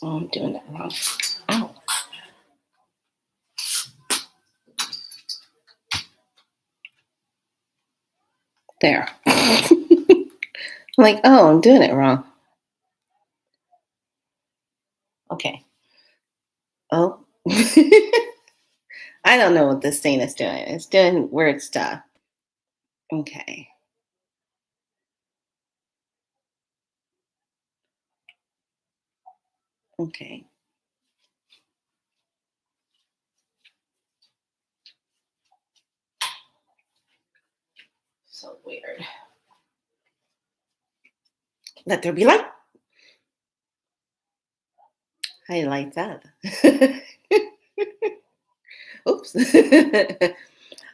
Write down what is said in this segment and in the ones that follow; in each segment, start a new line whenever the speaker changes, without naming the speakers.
Oh, I'm doing that wrong. Ow. There. I'm like, oh, I'm doing it wrong. Okay. Oh. I don't know what this thing is doing. It's doing weird stuff. Okay. Okay. So weird. Let there be light. I like that. Oops.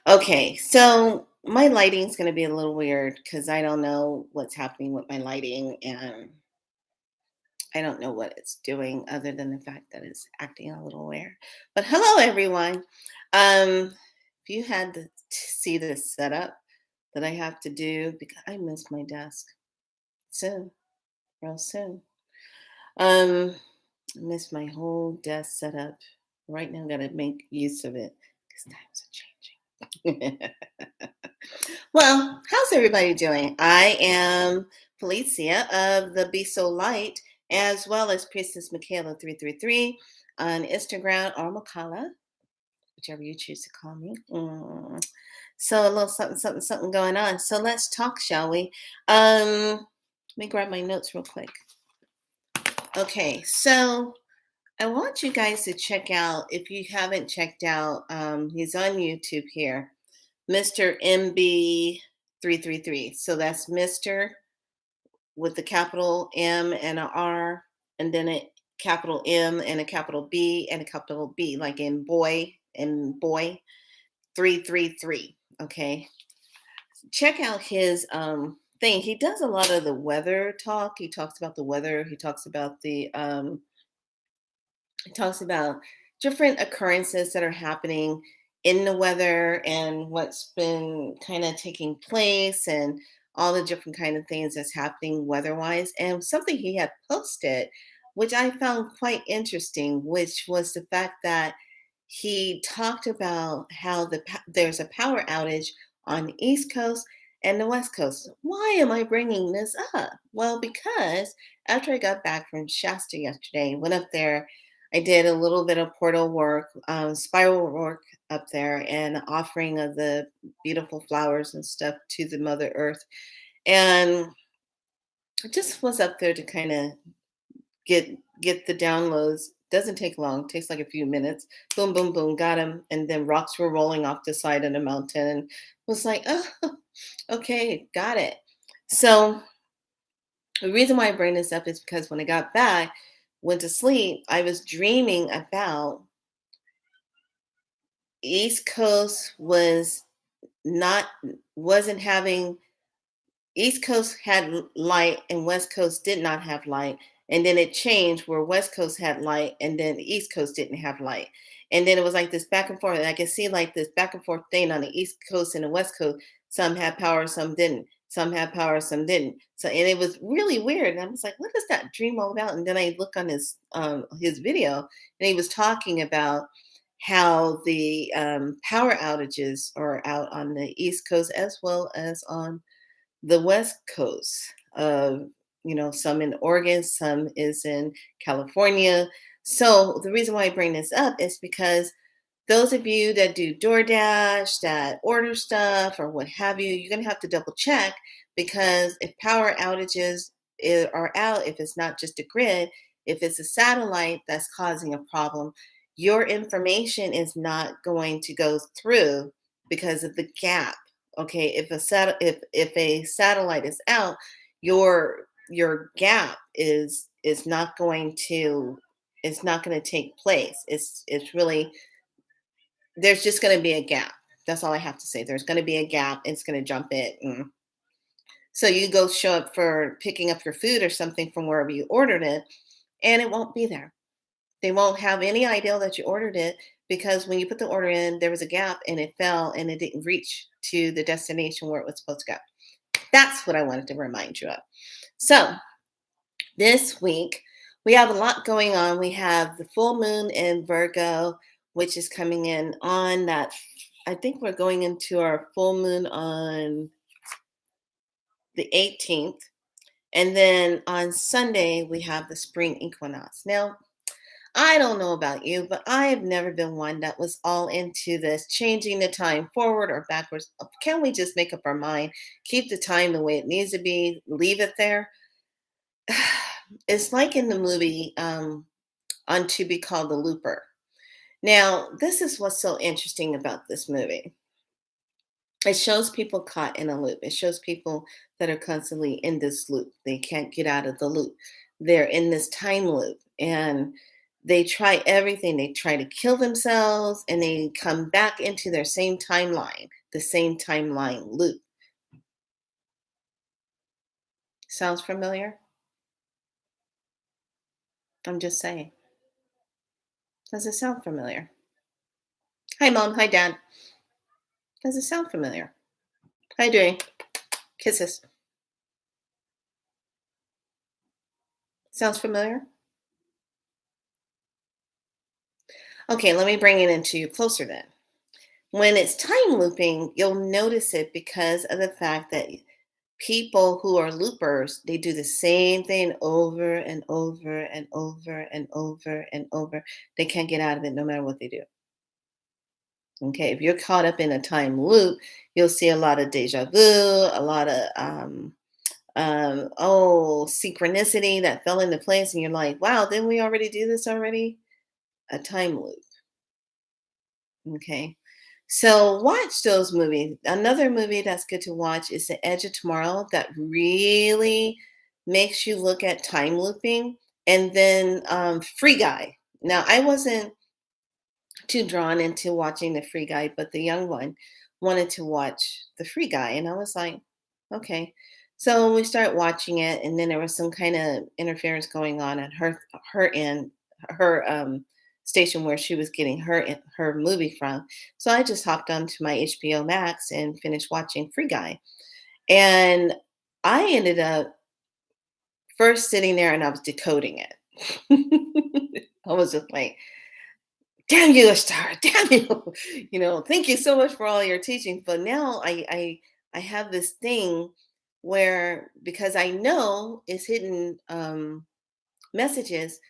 Okay, so my lighting's going to be a little weird because I don't know what's happening with my lighting and I don't know what it's doing other than the fact that it's acting a little weird. But hello, everyone. If you had to see this setup that I have to do because I miss my desk soon, real soon. I miss my whole desk setup. Right now, got to make use of it because times are changing. Well, how's everybody doing? I am Felicia of the Be So Light, as well as Priestess Michaela 333 on Instagram or Makala, whichever you choose to call me. So a little something, something, something going on. So let's talk, shall we? Let me grab my notes real quick. Okay, so I want you guys to check out, if you haven't checked out, he's on YouTube here, Mr. MB333. So that's Mr. with the capital M and a R, and then a capital M and a capital B and a capital B, like in boy and boy, 333. Okay. Check out his thing. He does a lot of the weather talk. He talks about the weather. He talks about different occurrences that are happening in the weather and what's been kind of taking place and all the different kind of things that's happening weather-wise. And something he had posted, which I found quite interesting, which was the fact that he talked about how there's a power outage on the East Coast and the West Coast. Why am I bringing this up? Well, because after I got back from Shasta yesterday, went up there, I did a little bit of portal work, spiral work up there, and offering of the beautiful flowers and stuff to the Mother Earth. And I just was up there to kind of get the downloads. Doesn't take long, takes like a few minutes. Boom, boom, boom, got him. And then rocks were rolling off the side of the mountain and was like, oh, okay, got it. So the reason why I bring this up is because when I got back, went to sleep, I was dreaming about East Coast not wasn't having East Coast had light and West Coast did not have light. And then it changed where West Coast had light and then the East Coast didn't have light. And then it was like this back and forth. And I could see like this back and forth thing on the East Coast and the West Coast. Some had power, some didn't. Some had power, some didn't. So and it was really weird. And I was like, what is that dream all about? And then I look on his video and he was talking about how the power outages are out on the East Coast as well as on the West Coast. Some in Oregon, some is in California. So the reason why I bring this up is because those of you that do DoorDash, that order stuff or what have you, you're going to have to double check because if power outages are out, if it's not just a grid, if it's a satellite that's causing a problem, your information is not going to go through because of the gap. Okay, if a satellite is out, your gap is not going to take place. It's really there's just going to be a gap. That's all I have to say. There's going to be a gap. It's going to jump it. So you go show up for picking up your food or something from wherever you ordered it, and it won't be there. They won't have any idea that you ordered it because when you put the order in, there was a gap and it fell and it didn't reach to the destination where it was supposed to go. That's what I wanted to remind you of. So this week, We have a lot going on. We have the full moon in Virgo, which is coming in on that. I think we're going into our full moon on the 18th. And then on Sunday, we have the spring equinox. Now, I don't know about you, but I have never been one that was all into this changing the time forward or backwards. Can we just make up our mind, keep the time the way it needs to be, leave it there? It's like in the movie on To Be Called the Looper. Now, this is what's so interesting about this movie. It shows people caught in a loop. It shows people that are constantly in this loop. They can't get out of the loop. They're in this time loop and they try everything. They try to kill themselves and they come back into their same timeline, the same timeline loop. Sounds familiar? I'm just saying. Does it sound familiar? Hi, mom. Hi, dad. Does it sound familiar? How you doing? Kisses. Sounds familiar? Okay, let me bring it into you closer then. When it's time looping, you'll notice it because of the fact that people who are loopers, they do the same thing over and over and over and over and over. They can't get out of it no matter what they do. Okay, if you're caught up in a time loop, you'll see a lot of deja vu, a lot of synchronicity that fell into place, and you're like, wow, didn't we already do this already? A time loop. Okay. So watch those movies. Another movie that's good to watch is The Edge of Tomorrow that really makes you look at time looping. And then Free Guy. Now, I wasn't too drawn into watching the Free Guy, but the young one wanted to watch the Free Guy. And I was like, okay. So we start watching it, and then there was some kind of interference going on at her end, her station where she was getting her movie from. So I just hopped onto my HBO Max and finished watching Free Guy. And I ended up first sitting there and I was decoding it. I was just like, damn you, Star, damn you. Thank you so much for all your teaching. But now I have this thing where because I know it's hidden messages,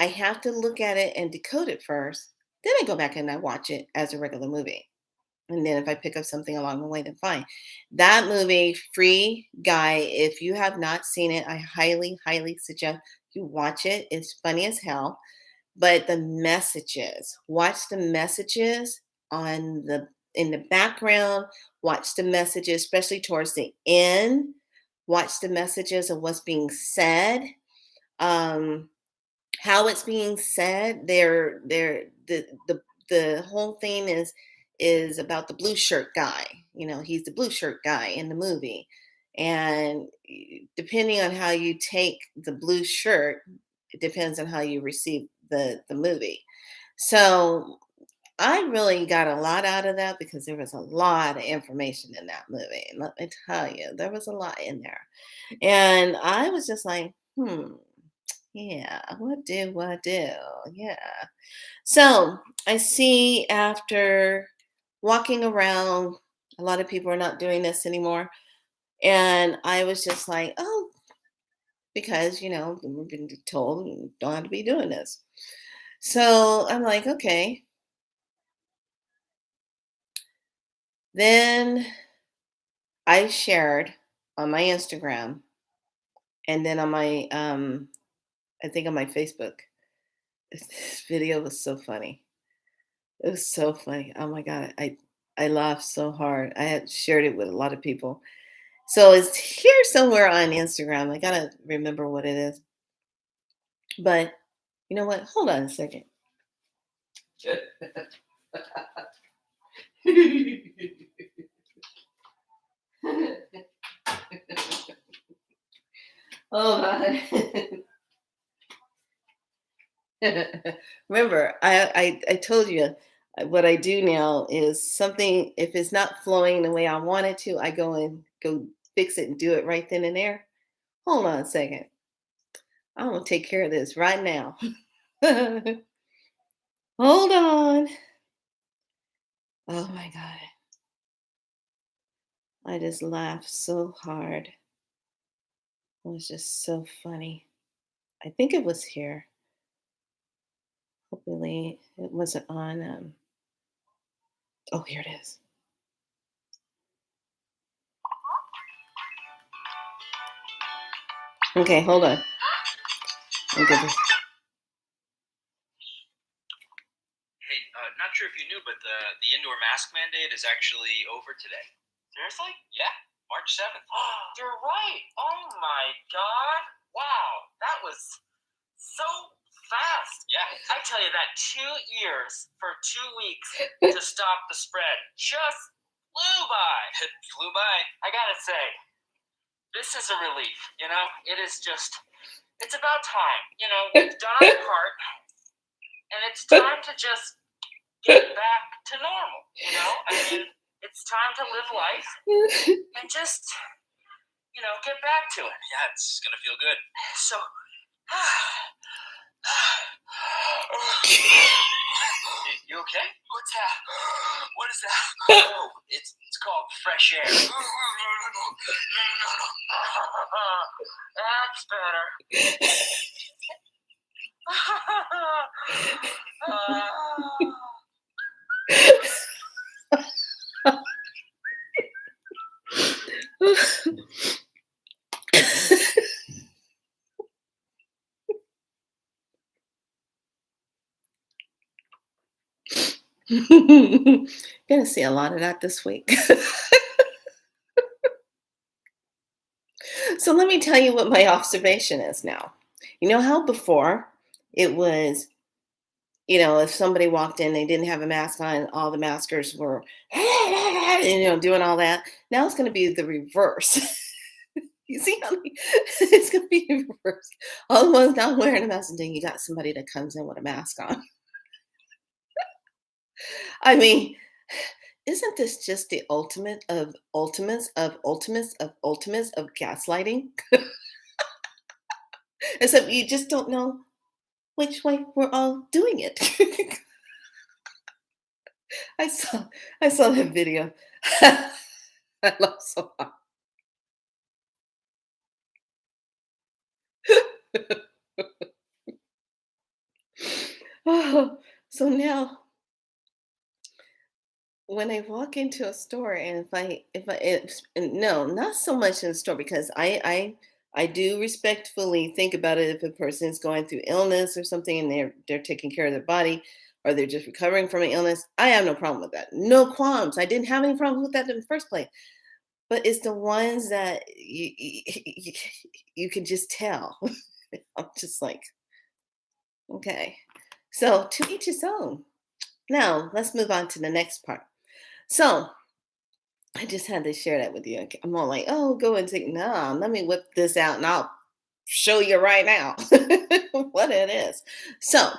I have to look at it and decode it first. Then I go back and I watch it as a regular movie. And then if I pick up something along the way, then fine. That movie, Free Guy, if you have not seen it, I highly, highly suggest you watch it. It's funny as hell. But the messages, watch the messages on the in the background, watch the messages, especially towards the end. Watch the messages of what's being said. Um, how it's being said. The whole thing is about the blue shirt guy. He's the blue shirt guy in the movie. And depending on how you take the blue shirt, it depends on how you receive the movie. So I really got a lot out of that because there was a lot of information in that movie. And let me tell you, there was a lot in there. And I was just like, yeah, what do? Yeah. So I see after walking around, a lot of people are not doing this anymore. And I was just like, oh, because, we've been told you don't have to be doing this. So I'm like, okay. Then I shared on my Instagram and then on my, I think on my Facebook. This video was so funny. It was so funny. Oh my God. I laughed so hard. I had shared it with a lot of people. So it's here somewhere on Instagram. I gotta remember what it is. But you know what? Hold on a second. Hold on. Remember, I told you what I do now is something, if it's not flowing the way I want it to, I go and go fix it and do it right then and there. Hold on a second. I'm gonna take care of this right now. Hold on. Oh my God. I just laughed so hard. It was just so funny. I think it was here. Hopefully it wasn't on oh, here it is. Okay, hold on. Let me get this.
Hey, not sure if you knew, but the indoor mask mandate is actually over today. Seriously? Yeah, March 7th. You're right. Oh my God. Wow, that was so fast. Yeah. I tell you that 2 years for 2 weeks to stop the spread just flew by. It flew by. I gotta say, this is a relief, It is just, it's about time. We've done our part, and it's time to just get back to normal, I mean, it's time to live life and just, get back to it. Yeah, it's gonna feel good. So, you okay? What's that? What is that? Oh, it's called fresh air. No. That's better.
Gonna see a lot of that this week. So let me tell you what my observation is now. You know how before it was, if somebody walked in, they didn't have a mask on, all the maskers were, doing all that. Now it's going to be the reverse. You see how it's going to be reversed. All the ones not wearing a mask, and then you got somebody that comes in with a mask on. I mean, isn't this just the ultimate of ultimates of ultimates of ultimates of gaslighting? Except you just don't know which way we're all doing it. I saw I saw that video. I love so hard. Oh, so now when I walk into a store and no, not so much in the store because I do respectfully think about it if a person is going through illness or something and they're taking care of their body or they're just recovering from an illness. I have no problem with that. No qualms. I didn't have any problems with that in the first place. But it's the ones that you can just tell. I'm just like, okay. So to each his own. Now let's move on to the next part. So I just had to share that with you. I'm all like, oh, go and take, no, let me whip this out and I'll show you right now what it is. So,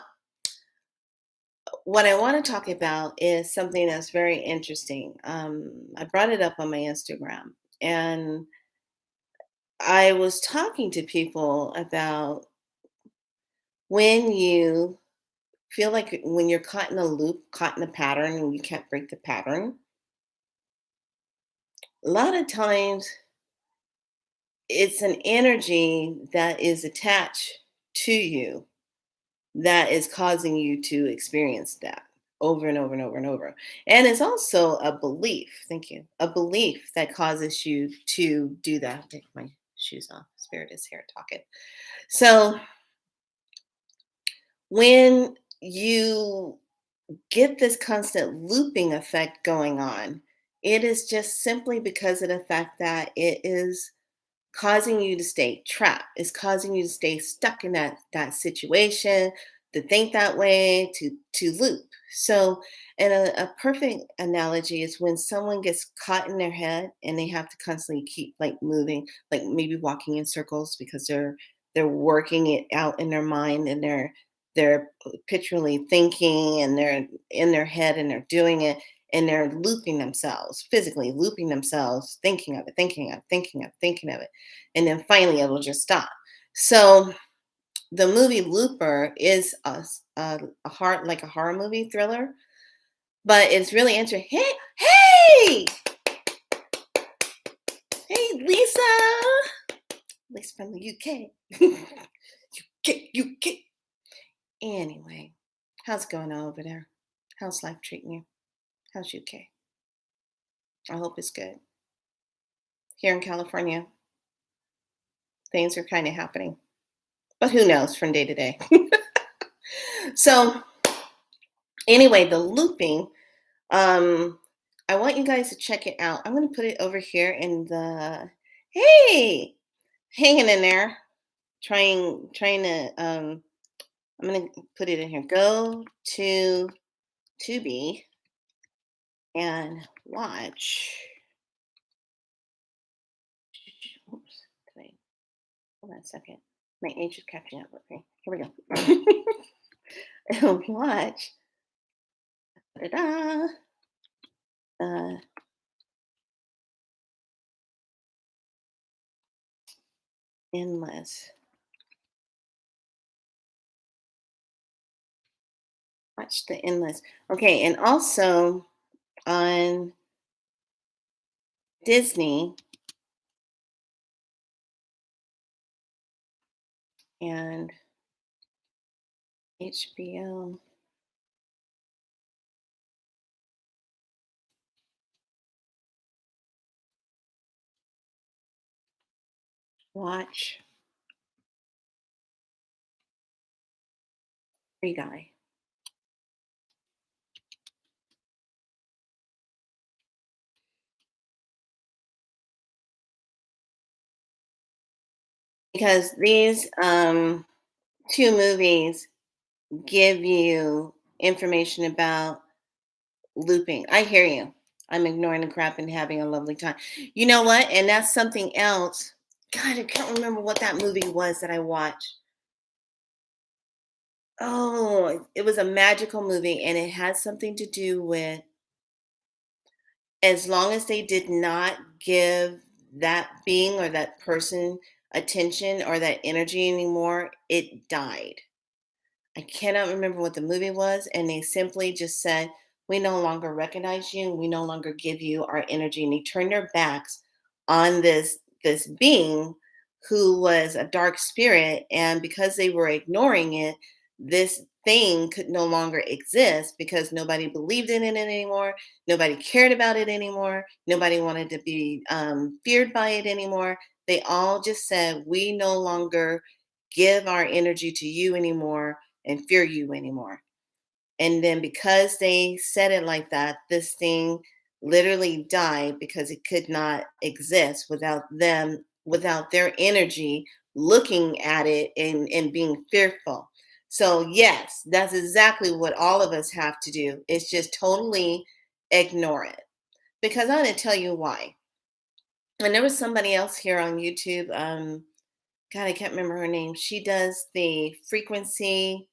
what I want to talk about is something that's very interesting. I brought it up on my Instagram and I was talking to people about when you feel like when you're caught in a loop, caught in a pattern, and you can't break the pattern. A lot of times it's an energy that is attached to you that is causing you to experience that over and over and over and over. And it's also a belief, thank you, a belief that causes you to do that. Take my shoes off. Spirit is here talking. So when you get this constant looping effect going on, it is just simply because of the fact that it is causing you to stay trapped. It's causing you to stay stuck in that situation, to think that way, to loop. So, and a perfect analogy is when someone gets caught in their head and they have to constantly keep like moving, like maybe walking in circles because they're working it out in their mind and they're picturally thinking and they're in their head and they're doing it and they're looping themselves, physically looping themselves, thinking of it, thinking of it, thinking of it, thinking of it. And then finally it'll just stop. So The movie Looper is a heart like a horror movie thriller, but it's really interesting. Hey, hey, Lisa from the UK, UK. Anyway, how's it going on over there? How's life treating you? How's UK? I hope it's good. Here in California, things are kind of happening, but who knows from day to day. So anyway, the looping. Um, I want you guys to check it out. I'm going to put it over here in the. Hey, hanging in there, trying to. I'm going to put it in here. Go to Tubi and watch. Oops, wait, hold on a second. My age is catching up with me. Here we go. And watch. Da-da, uh, endless. Watch the endless. Okay, and also on Disney and HBO. Watch Free Guy. Because these two movies give you information about looping. I hear you. I'm ignoring the crap and having a lovely time. You know what? And that's something else. God, I can't remember what that movie was that I watched. Oh, it was a magical movie, and it had something to do with as long as they did not give that being or that person attention or that energy anymore, it died. I cannot remember what the movie was, and they simply just said, "We no longer recognize you. We no longer give you our energy." And they turned their backs on this being who was a dark spirit, and because they were ignoring it, this thing could no longer exist because nobody believed in it anymore. Nobody cared about it anymore. Nobody wanted to be feared by it anymore. They all just said, "We no longer give our energy to you anymore and fear you anymore." And then because they said it like that, this thing literally died because it could not exist without them, without their energy looking at it and being fearful. So, yes, that's exactly what all of us have to do. It's just totally ignore it. Because I'm going to tell you why. And there was somebody else here on YouTube. God, I can't remember her name. She does the frequency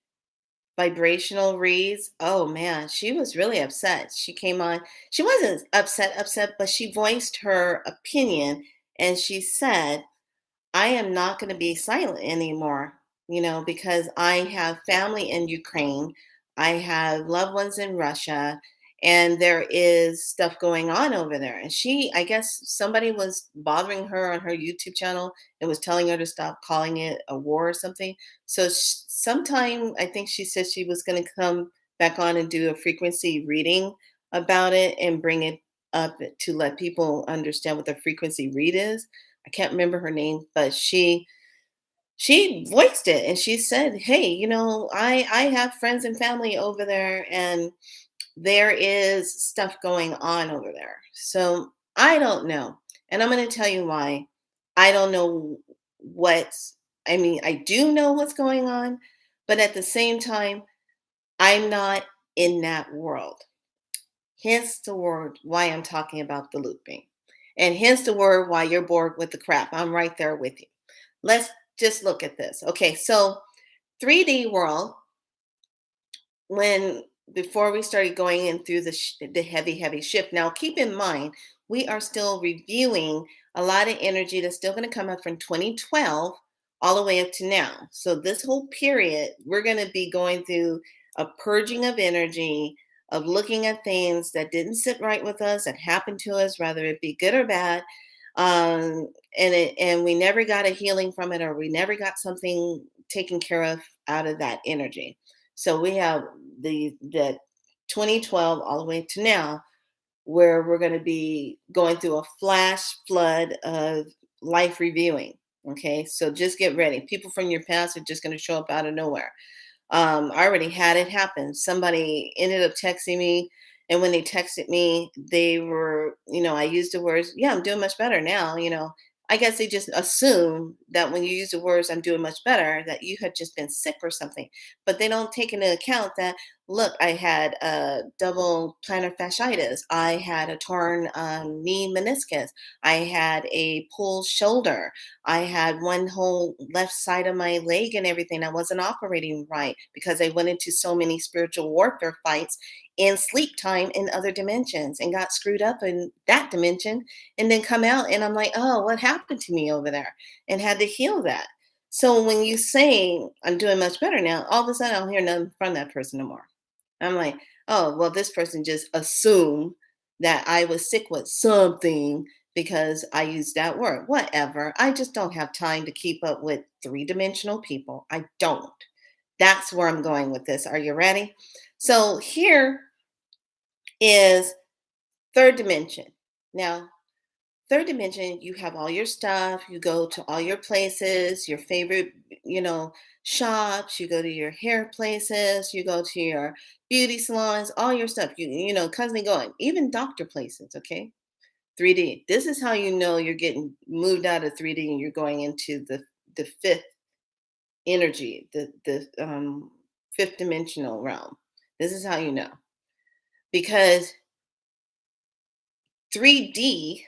vibrational reads. Oh man, she was really upset. She came on. She wasn't upset, but she voiced her opinion and she said, "I am not going to be silent anymore, because I have family in Ukraine. I have loved ones in Russia, and there is stuff going on over there." And I guess somebody was bothering her on her YouTube channel and was telling her to stop calling it a war or something. So sometime, I think she said she was going to come back on and do a frequency reading about it and bring it up to let people understand what the frequency read is. I can't remember her name, but she voiced it and she said, "Hey, I have friends and family over there, and there is stuff going on over there." So I don't know, and I'm going to tell you why. I don't know what's. I mean, I do know what's going on, but at the same time, I'm not in that world. Hence the word why I'm talking about the looping. And hence the word why you're bored with the crap. I'm right there with you. Let's just look at this. Okay, so 3D world, when before we started going in through the heavy shift. Now, keep in mind, we are still reviewing a lot of energy that's still going to come up from 2012 all the way up to now. So this whole period, we're going to be going through a purging of energy, of looking at things that didn't sit right with us, that happened to us, whether it be good or bad. And we never got a healing from it, or we never got something taken care of out of that energy. So we have the 2012 all the way to now, where we're going to be going through a flash flood of life reviewing. Okay, so just get ready. People from your past are just going to show up out of nowhere. I already had it happen. Somebody ended up texting me, and when they texted me, they were, I used the words, "Yeah, I'm doing much better now." I guess they just assume that when you use the words "I'm doing much better," that you had just been sick or something, but they don't take into account that. Look, I had a double plantar fasciitis. I had a torn knee meniscus. I had a pulled shoulder. I had one whole left side of my leg and everything that wasn't operating right because I went into so many spiritual warfare fights in sleep time in other dimensions and got screwed up in that dimension and then come out and I'm like, oh, what happened to me over there? And had to heal that. So when you say I'm doing much better now, all of a sudden I don't hear nothing from that person no more. I'm like, oh, well, this person just assumed that I was sick with something because I used that word. Whatever. I just don't have time to keep up with three-dimensional people. I don't. That's where I'm going with this. Are you ready? So here is third dimension. Now, third dimension, you have all your stuff, you go to all your places, your favorite, shops, you go to your hair places, you go to your beauty salons, all your stuff, constantly going, even doctor places, okay? 3D. This is how you know you're getting moved out of 3D and you're going into the fifth energy, the fifth dimensional realm. This is how you know. Because 3D,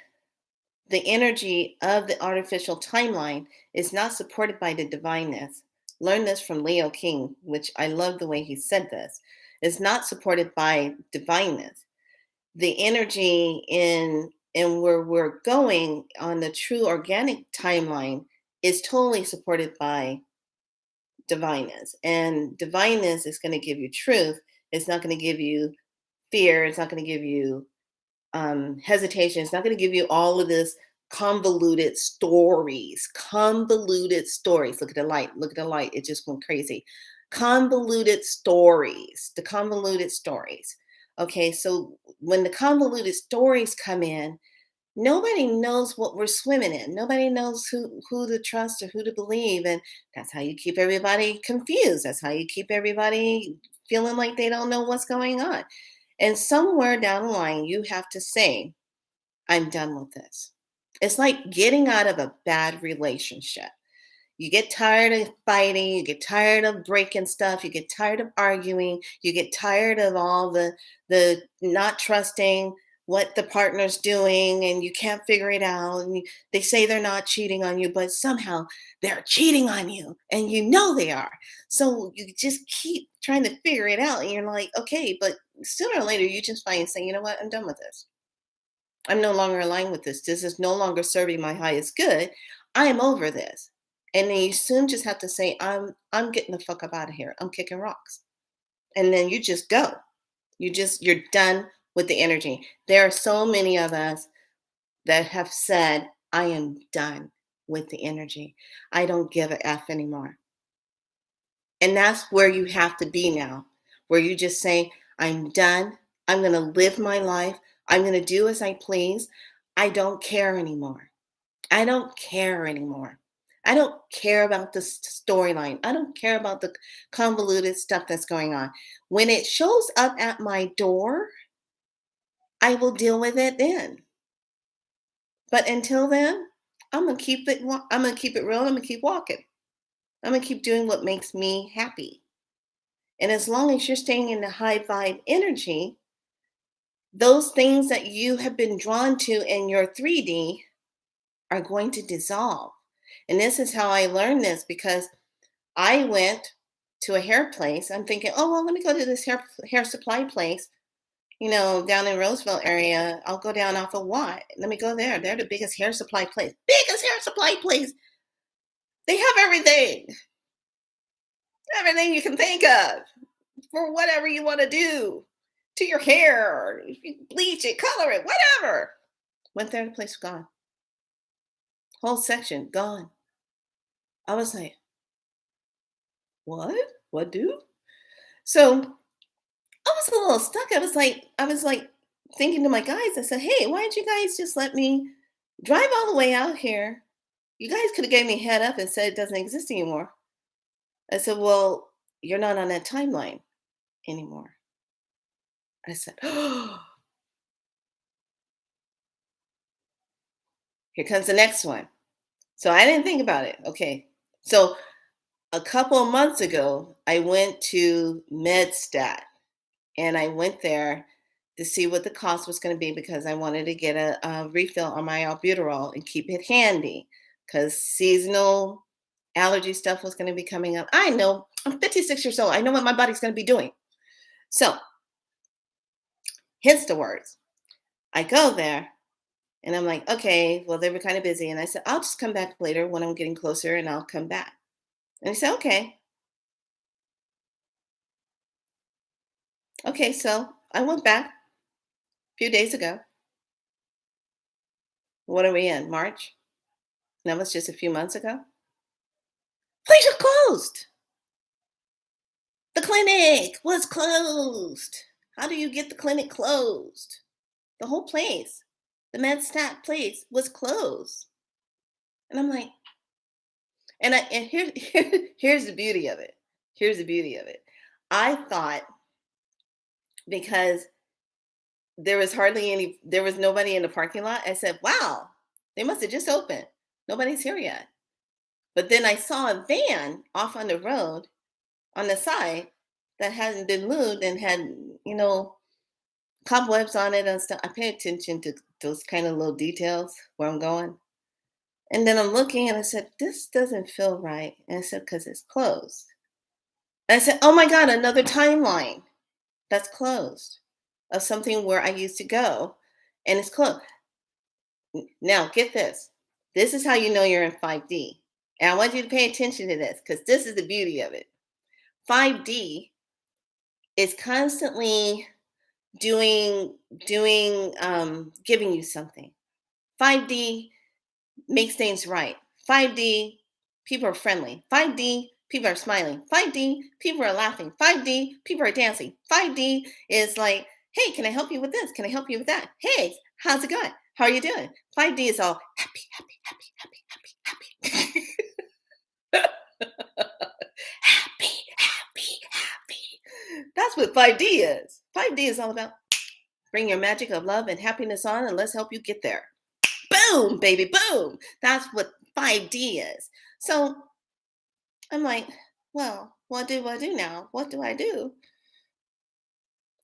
the energy of the artificial timeline, is not supported by the divineness. Learn this from Leo King, which I love the way he said this. It's not supported by divineness. The energy in where we're going on the true organic timeline is totally supported by divineness. And divineness is going to give you truth. It's not going to give you fear. It's not going to give you hesitation. It's not going to give you all of this convoluted stories. Convoluted stories. Look at the light. Look at the light. It just went crazy. Convoluted stories. The convoluted stories. Okay, so when the convoluted stories come in, nobody knows what we're swimming in. Nobody knows who to trust or who to believe. And that's how you keep everybody confused. That's how you keep everybody feeling like they don't know what's going on. And somewhere down the line, you have to say, I'm done with this. It's like getting out of a bad relationship. You get tired of fighting, you get tired of breaking stuff, you get tired of arguing, you get tired of all the not trusting what the partner's doing and you can't figure it out and they say they're not cheating on you but somehow they're cheating on you and you know they are. So you just keep trying to figure it out and you're like, okay, but sooner or later you just find and say, you know what, I'm done with this. I'm no longer aligned with this. This is no longer serving my highest good. I am over this. And then you soon just have to say, I'm getting the fuck up out of here. I'm kicking rocks. And then you just go. You're done with the energy. There are so many of us that have said, I am done with the energy. I don't give a F anymore. And that's where you have to be now, where you just say, I'm done. I'm going to live my life. I'm going to do as I please. I don't care anymore. I don't care anymore. I don't care about the storyline. I don't care about the convoluted stuff that's going on. When it shows up at my door, I will deal with it then. But until then, I'm gonna keep it. I'm gonna keep it real. I'm gonna keep walking. I'm gonna keep doing what makes me happy. And as long as you're staying in the high vibe energy, those things that you have been drawn to in your 3D are going to dissolve. And this is how I learned this because I went to a hair place. I'm thinking, oh, well, let me go to this hair supply place, down in Roseville area. I'll go down off of Watt. Let me go there. They're the biggest hair supply place. Biggest hair supply place. They have everything you can think of for whatever you want to do to your hair. If you bleach it, color it, whatever. Went there, the place was gone. Whole section gone. I was like, what? What do? So I was a little stuck. I was like thinking to my guys, I said, hey, why don't you guys just let me drive all the way out here? You guys could have gave me a head up and said it doesn't exist anymore. I said, well, you're not on that timeline anymore. I said, oh, here comes the next one. So I didn't think about it. Okay. So a couple of months ago, I went to MedStat and I went there to see what the cost was going to be because I wanted to get a refill on my albuterol and keep it handy because seasonal allergy stuff was going to be coming up. I know I'm 56 years old. I know what my body's going to be doing. So, hence the words. I go there and I'm like, okay, well, they were kind of busy. And I said, I'll just come back later when I'm getting closer and I'll come back. And he said, okay. Okay, so I went back a few days ago. What are we in? March? That was just a few months ago. Place was closed. The clinic was closed. How do you get the clinic closed? The whole place, the MedStat place was closed. And I'm like, here's the beauty of it. Here's the beauty of it. I thought because there was nobody in the parking lot. I said, wow, they must have just opened. Nobody's here yet. But then I saw a van off on the road on the side that hadn't been moved and had, you know, cobwebs on it and stuff. I pay attention to those kind of little details where I'm going. And then I'm looking and I said, this doesn't feel right. And I said, because it's closed. And I said, oh my God, another timeline that's closed of something where I used to go and it's closed. Now, get this. This is how you know you're in 5D. And I want you to pay attention to this because this is the beauty of it. 5D is constantly giving you something. 5D makes things right. 5D, people are friendly. 5D, people are smiling. 5D, people are laughing. 5D, people are dancing. 5D is like, hey, can I help you with this? Can I help you with that? Hey, how's it going? How are you doing? 5D is all happy, happy, happy, happy, happy, happy. Happy, happy, happy. That's what 5D is. 5D is all about bring your magic of love and happiness on and let's help you get there. Boom, baby, boom. That's what 5D is. So I'm like, well, what do I do now? What do I do?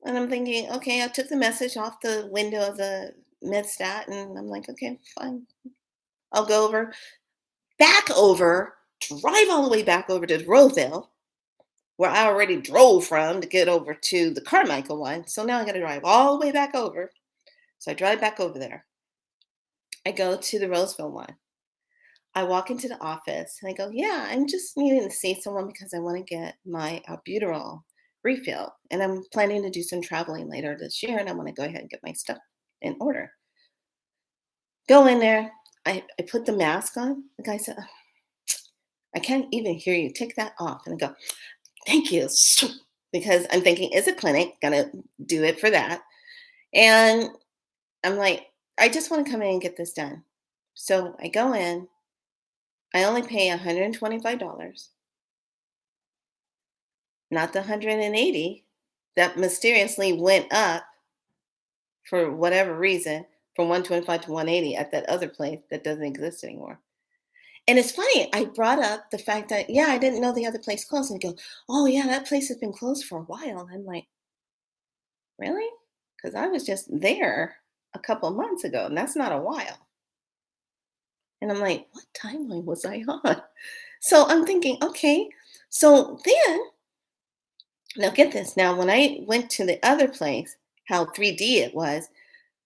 And I'm thinking, okay, I took the message off the window of the MedStat and I'm like, okay, fine. I'll go back over, drive all the way back over to Roseville, where I already drove from to get over to the Carmichael one. So now I got to drive all the way back over. So I drive back over there. I go to the Roseville one. I walk into the office and I go, yeah, I'm just needing to see someone because I want to get my albuterol refill. And I'm planning to do some traveling later this year and I want to go ahead and get my stuff in order. Go in there. I put the mask on. The guy said, I can't even hear you. Take that off. And I go, thank you. Because I'm thinking, it's a clinic, gonna do it for that. And I'm like, I just want to come in and get this done. So I go in. I only pay $125, not the 180 that mysteriously went up for whatever reason from 125 to 180 at that other place that doesn't exist anymore. And it's funny, I brought up the fact that, yeah, I didn't know the other place closed. And they go, oh, yeah, that place has been closed for a while. And I'm like, really? Because I was just there a couple of months ago, and that's not a while. And I'm like, what timeline was I on? So I'm thinking, okay. So then, now get this. Now, when I went to the other place, how 3D it was,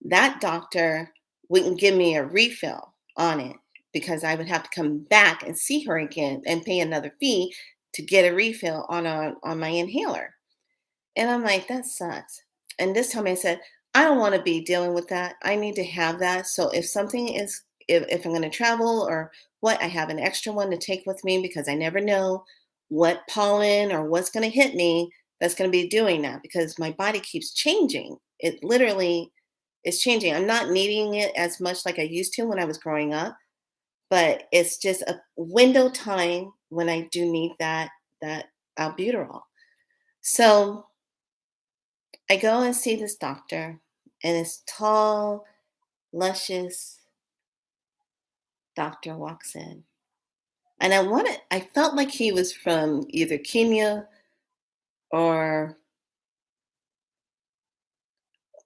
that doctor wouldn't give me a refill on it. because I would have to come back and see her again and pay another fee to get a refill on my inhaler. And I'm like, that sucks. And this time I said, I don't want to be dealing with that. I need to have that. So if something is, if I'm going to travel or what, I have an extra one to take with me because I never know what pollen or what's going to hit me that's going to be doing that because my body keeps changing. It literally is changing. I'm not needing it as much like I used to when I was growing up, but it's just a window time when I do need that albuterol. So I go and see this doctor, and this tall, luscious doctor walks in. And I felt like he was from either Kenya or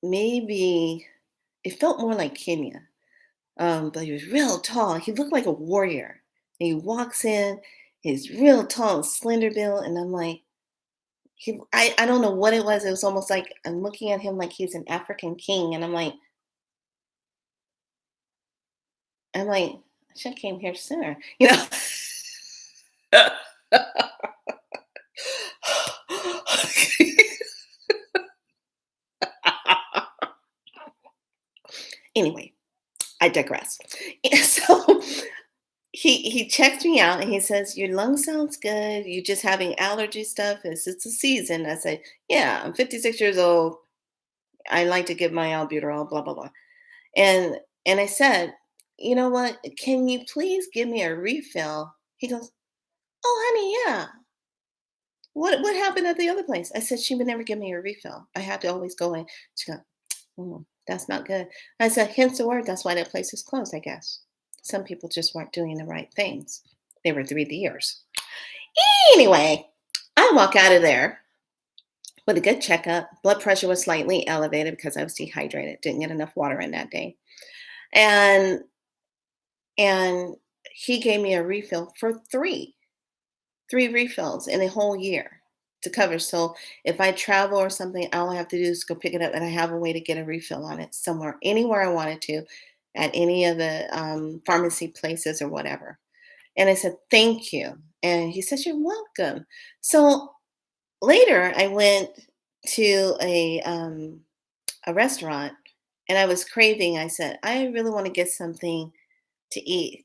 maybe it felt more like Kenya. But he was real tall. He looked like a warrior. And he walks in, he's real tall, slender built, and I'm like, I don't know what it was. It was almost like I'm looking at him like he's an African king, and I'm like, I should have came here sooner, you know. Anyway, I digress. So he checks me out and he says, "Your lung sounds good. You just having allergy stuff. It's a season." I said, "Yeah, I'm 56 years old. I like to get my albuterol, blah blah blah." And and I said, "You know what? Can you please give me a refill?" He goes, "Oh, honey, yeah. What happened at the other place?" I said, "She would never give me a refill. I had to always go in." She goes, that's not good. I said, hence the word. That's why that place is closed, I guess. Some people just weren't doing the right things. They were through the years. Anyway, I walk out of there with a good checkup. Blood pressure was slightly elevated because I was dehydrated. Didn't get enough water in that day. And and he gave me a refill for three refills in a whole year to cover. So if I travel or something, all I have to do is go pick it up, and I have a way to get a refill on it somewhere, anywhere I wanted to, at any of the pharmacy places or whatever. And I said, "Thank you." And he says, "You're welcome." So later, I went to a restaurant, and I was craving. I said, "I really want to get something to eat."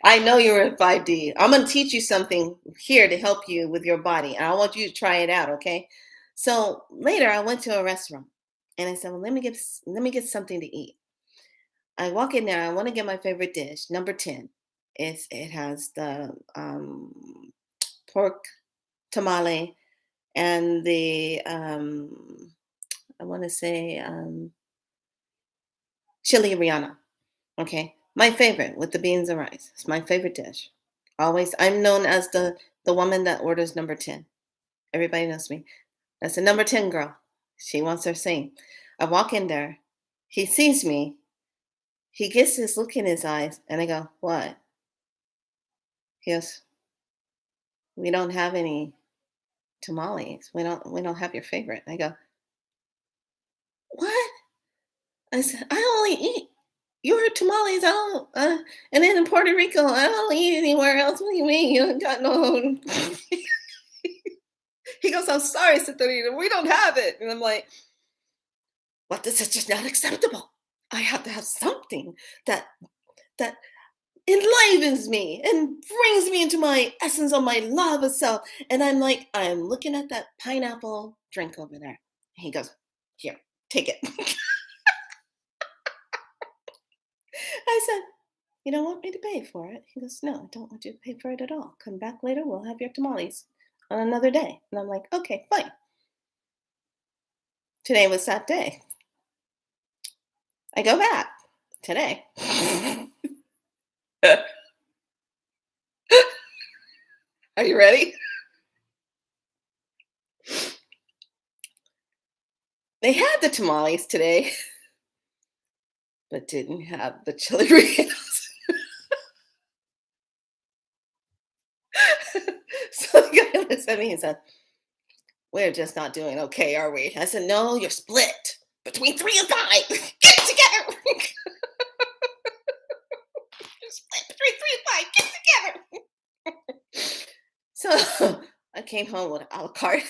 I know you're in 5D. I'm going to teach you something here to help you with your body. I want you to try it out, okay? So later, I went to a restaurant, and I said, "Well, let me get something to eat." I walk in there. I want to get my favorite dish, number 10. It has the pork tamale and the I want to say chili rellena. Okay, my favorite with the beans and rice. It's my favorite dish. Always, I'm known as the woman that orders number 10. Everybody knows me. That's the number 10 girl. She wants her same. I walk in there. He sees me. He gets this look in his eyes, and I go, "What?" He goes, "We don't have any tamales. We don't have your favorite." I go, "What?" I said, "I only eat your tamales. I don't, and then in Puerto Rico, I don't eat anywhere else. What do you mean? You don't got no." He goes, "I'm sorry, Citarina. We don't have it." And I'm like, "But this is just not acceptable. I have to have something that that enlivens me and brings me into my essence of my love of self." And I'm looking at that pineapple drink over there. He goes, "Here, take it." I said, "You don't want me to pay for it?" He goes, "No, I don't want you to pay for it at all. Come back later. We'll have your tamales on another day." And I'm like, "Okay, fine." Today was that day. I go back today. Are you ready? They had the tamales today, but didn't have the chili rellenos. So the guy looks at me and said, "We're just not doing okay, are we?" I said, "No, you're split between 3 and 5. Get it together." came home with a la carte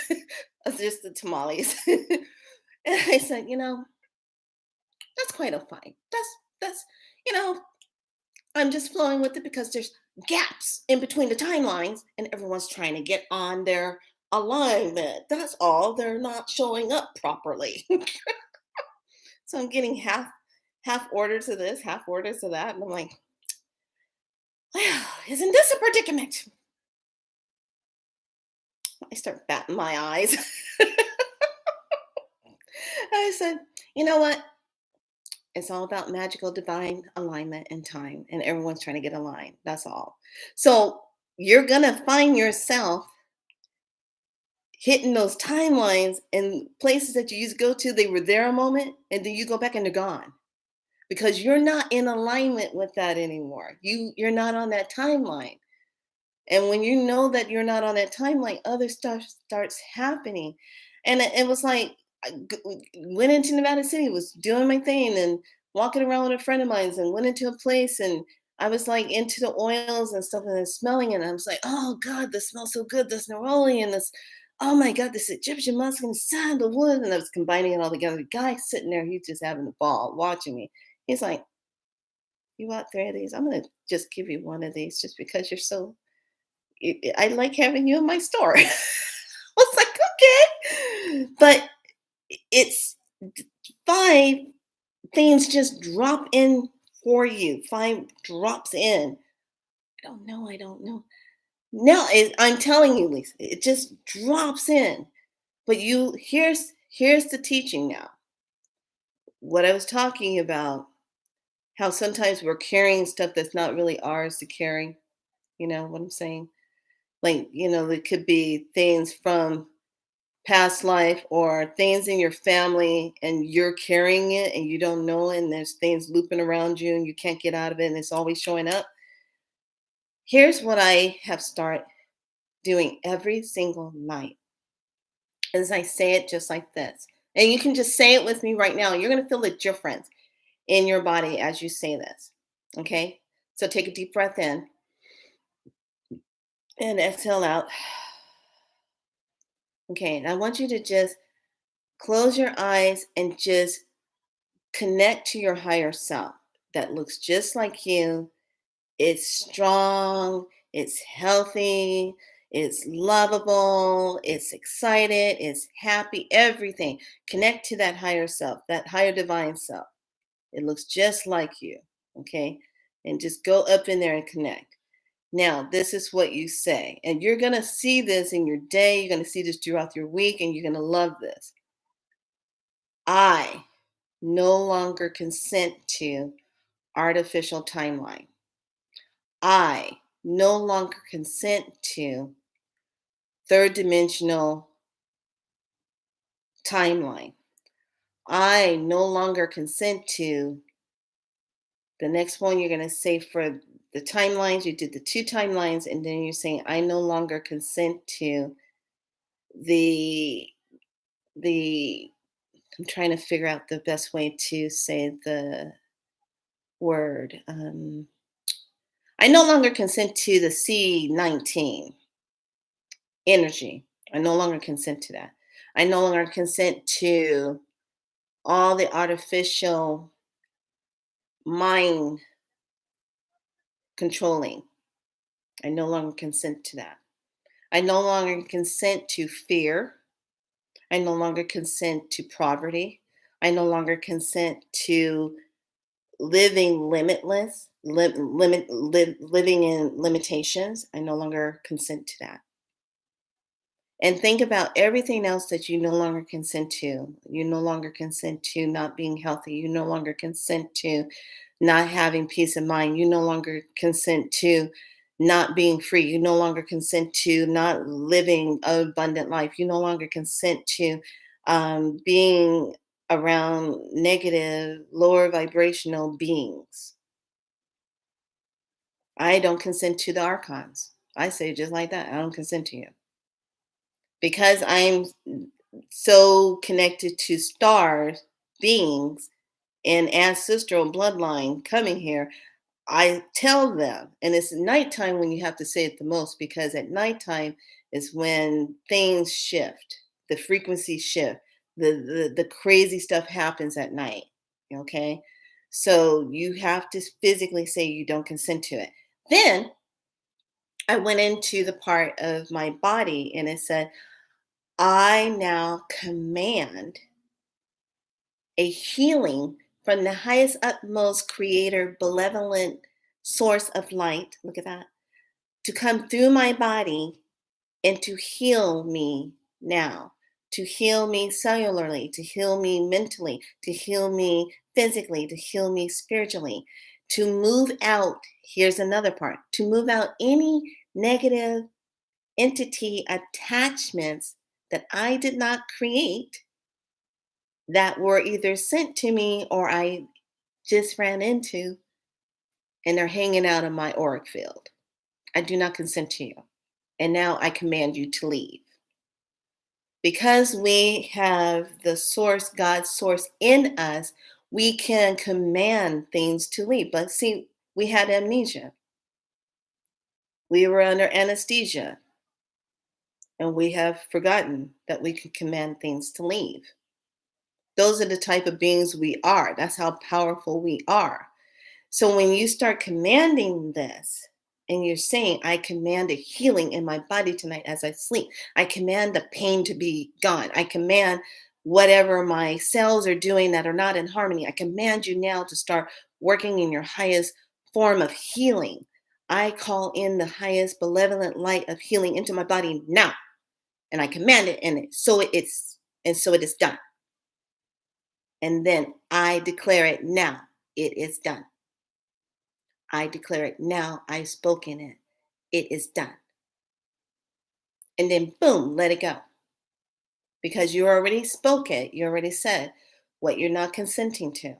of just the tamales. And I said, that's quite a fine. That's, you know, I'm just flowing with it because there's gaps in between the timelines and everyone's trying to get on their alignment. That's all. They're not showing up properly. So I'm getting half orders of this, half orders of that. And I'm like, well, isn't this a predicament? I start batting my eyes. I said, you know what? It's all about magical divine alignment and time, and everyone's trying to get aligned. That's all. So you're going to find yourself hitting those timelines and places that you used to go to. They were there a moment, and then you go back and they're gone because you're not in alignment with that anymore. You're not on that timeline. And when you know that you're not on that timeline, other stuff starts happening. And it was like, went into Nevada City, was doing my thing and walking around with a friend of mine and went into a place and I was like into the oils and stuff and then smelling it. And I was like, oh God, this smells so good. This neroli and this, oh my God, this Egyptian musk and sandalwood. And I was combining it all together. The guy sitting there, he's just having a ball watching me. He's like, you want 3 of these? I'm going to just give you 1 of these just because you're so I like having you in my store. I was like, okay. But it's 5 things just drop in for you. 5 drops in. I don't know. I don't know. No, I'm telling you, Lisa, it just drops in. But here's the teaching now. What I was talking about, how sometimes we're carrying stuff that's not really ours to carry. You know what I'm saying? Like, it could be things from past life or things in your family and you're carrying it and you don't know it, and there's things looping around you and you can't get out of it and it's always showing up. Here's what I have started doing every single night as I say it just like this. And you can just say it with me right now. You're going to feel the difference in your body as you say this. Okay? So take a deep breath in and exhale out. Okay, and I want you to just close your eyes and just connect to your higher self that looks just like you. It's strong, it's healthy, it's lovable, it's excited, it's happy, everything. Connect to that higher self, that higher divine self. It looks just like you, okay? And just go up in there and connect. Now, this is what you say, and you're going to see this in your day. You're going to see this throughout your week, and you're going to love this. I no longer consent to artificial timeline. I no longer consent to third dimensional timeline. I no longer consent to the next one. You're going to say for the timelines, you did the 2 timelines, and then you're saying, I no longer consent to the, I'm trying to figure out the best way to say the word. I no longer consent to the C19 energy. I no longer consent to that. I no longer consent to all the artificial mind controlling. I no longer consent to that. I no longer consent to fear. I no longer consent to poverty. I no longer consent to living limitless, living in limitations. I no longer consent to that. And think about everything else that you no longer consent to. You no longer consent to not being healthy. You no longer consent to not having peace of mind. You no longer consent to not being free. You no longer consent to not living an abundant life. You no longer consent to being around negative, lower vibrational beings. I don't consent to the archons. I say it just like that. I don't consent to you. Because I'm so connected to stars, beings, and ancestral bloodline coming here, I tell them, and it's nighttime when you have to say it the most, because at nighttime is when things shift, the frequency shift, the crazy stuff happens at night. Okay. So you have to physically say you don't consent to it. Then I went into the part of my body and it said, I now command a healing from the highest, utmost creator, benevolent source of light. Look at that. To come through my body and to heal me now, to heal me cellularly, to heal me mentally, to heal me physically, to heal me spiritually, to move out. Here's another part, to move out any negative entity attachments that I did not create, that were either sent to me or I just ran into and are hanging out in my auric field. I do not consent to you. And now I command you to leave. Because we have the source, God's source in us, we can command things to leave. But see, we had amnesia. We were under anesthesia. And we have forgotten that we can command things to leave. Those are the type of beings we are. That's how powerful we are. So when you start commanding this, and you're saying, I command a healing in my body tonight as I sleep. I command the pain to be gone. I command whatever my cells are doing that are not in harmony. I command you now to start working in your highest form of healing. I call in the highest benevolent light of healing into my body now. And I command it, and so it is done. And then I declare it now. It is done. I declare it now. I've spoken it. It is done. And then boom, let it go. Because you already spoke it. You already said what you're not consenting to.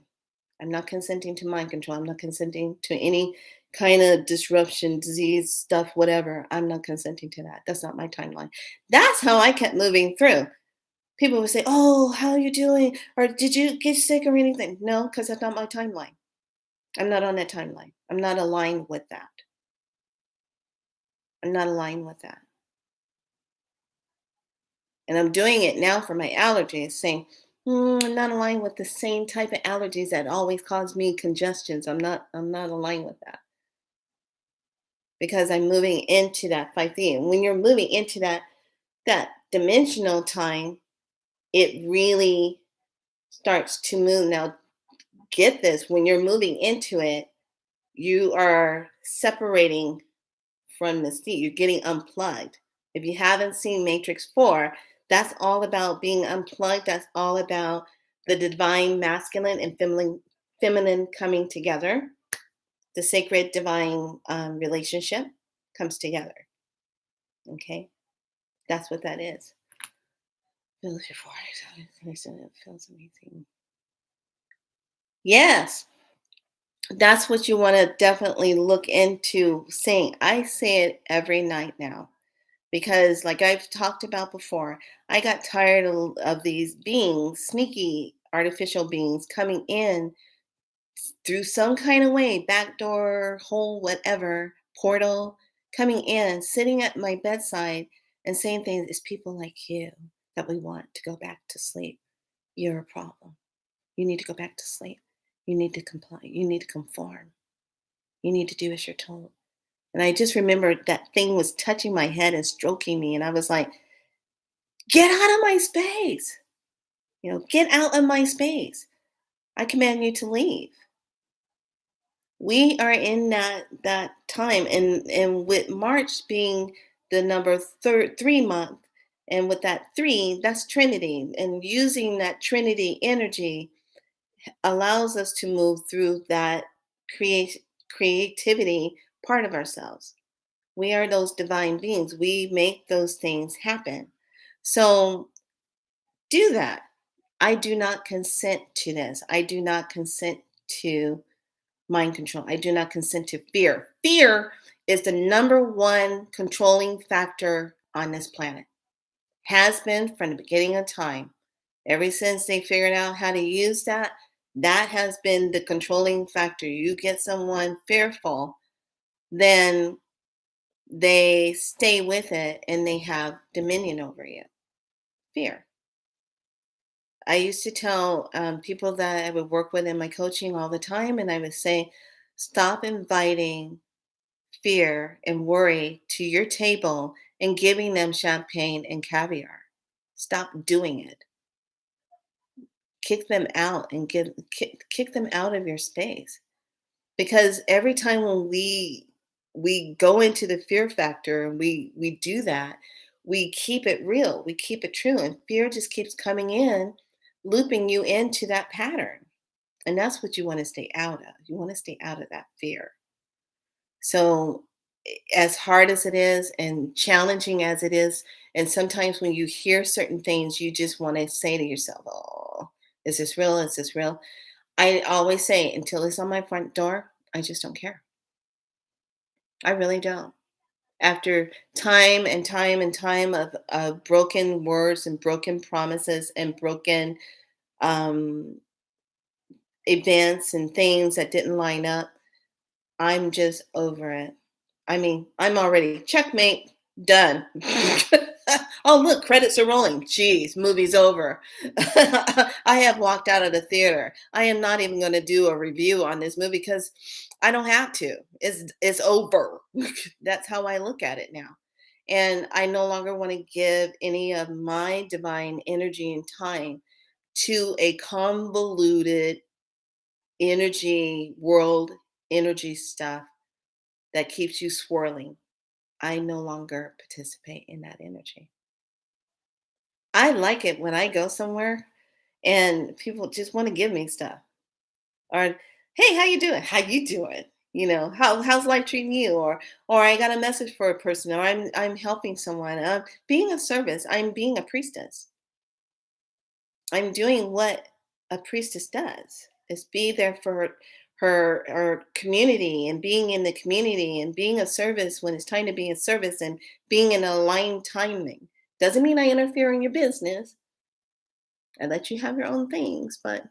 I'm not consenting to mind control. I'm not consenting to any kind of disruption, disease, stuff, whatever. I'm not consenting to that. That's not my timeline. That's how I kept moving through. People would say, oh, how are you doing? Or did you get sick or anything? No, because that's not my timeline. I'm not on that timeline. I'm not aligned with that. I'm not aligned with that. And I'm doing it now for my allergies, saying, I'm not aligned with the same type of allergies that always cause me congestions. I'm not aligned with that. Because I'm moving into that 5D. And when you're moving into that dimensional time, it really starts to move. Now, get this, when you're moving into it, you are separating from the seat. You're getting unplugged. If you haven't seen Matrix 4, that's all about being unplugged. That's all about the divine masculine and feminine coming together. The sacred divine relationship comes together. Okay? That's what that is. Feels your forehead. It feels amazing. Yes, that's what you want to definitely look into saying. I say it every night now because, like I've talked about before, I got tired of these beings, sneaky artificial beings, coming in through some kind of way, backdoor, hole, whatever, portal, coming in, sitting at my bedside and saying things. It's people like you that we want to go back to sleep. You're a problem. You need to go back to sleep. You need to comply. You need to conform. You need to do as you're told. And I just remembered that thing was touching my head and stroking me. And I was like, get out of my space. Get out of my space. I command you to leave. We are in that time. And with March being the number 3 month, and with that 3, that's Trinity. And using that Trinity energy allows us to move through that creativity part of ourselves. We are those divine beings. We make those things happen. So do that. I do not consent to this. I do not consent to mind control. I do not consent to fear. Fear is the number one controlling factor on this planet. Has been from the beginning of time. Ever since they figured out how to use that, that has been the controlling factor. You get someone fearful, then they stay with it and they have dominion over you. Fear. I used to tell people that I would work with in my coaching all the time, and I would say, stop inviting fear and worry to your table and giving them champagne and caviar. Stop doing it. Kick them out and kick them out of your space. Because every time when we go into the fear factor and we do that, we keep it real, we keep it true, and fear just keeps coming in, looping you into that pattern. And that's what you want to stay out of. You want to stay out of that fear. So, as hard as it is and challenging as it is, and sometimes when you hear certain things, you just want to say to yourself, "Oh, is this real? Is this real?" I always say, until it's on my front door, I just don't care. I really don't. After time and time and time of broken words and broken promises and broken um, events and things that didn't line up, I'm just over it. I mean, I'm already checkmate, done. Oh, look, credits are rolling. Jeez, movie's over. I have walked out of the theater. I am not even going to do a review on this movie because I don't have to. It's over. That's how I look at it now. And I no longer want to give any of my divine energy and time to a convoluted energy world, energy stuff that keeps you swirling. I no longer participate in that energy. I like it when I go somewhere and people just want to give me stuff. Or, hey, how you doing? How you doing? How's life treating you? Or I got a message for a person, or I'm helping someone. Being of service. I'm being a priestess. I'm doing what a priestess does, is be there for her community, and being in the community and being of service when it's time to be of service, and being in aligned timing. Doesn't mean I interfere in your business. I let you have your own things, but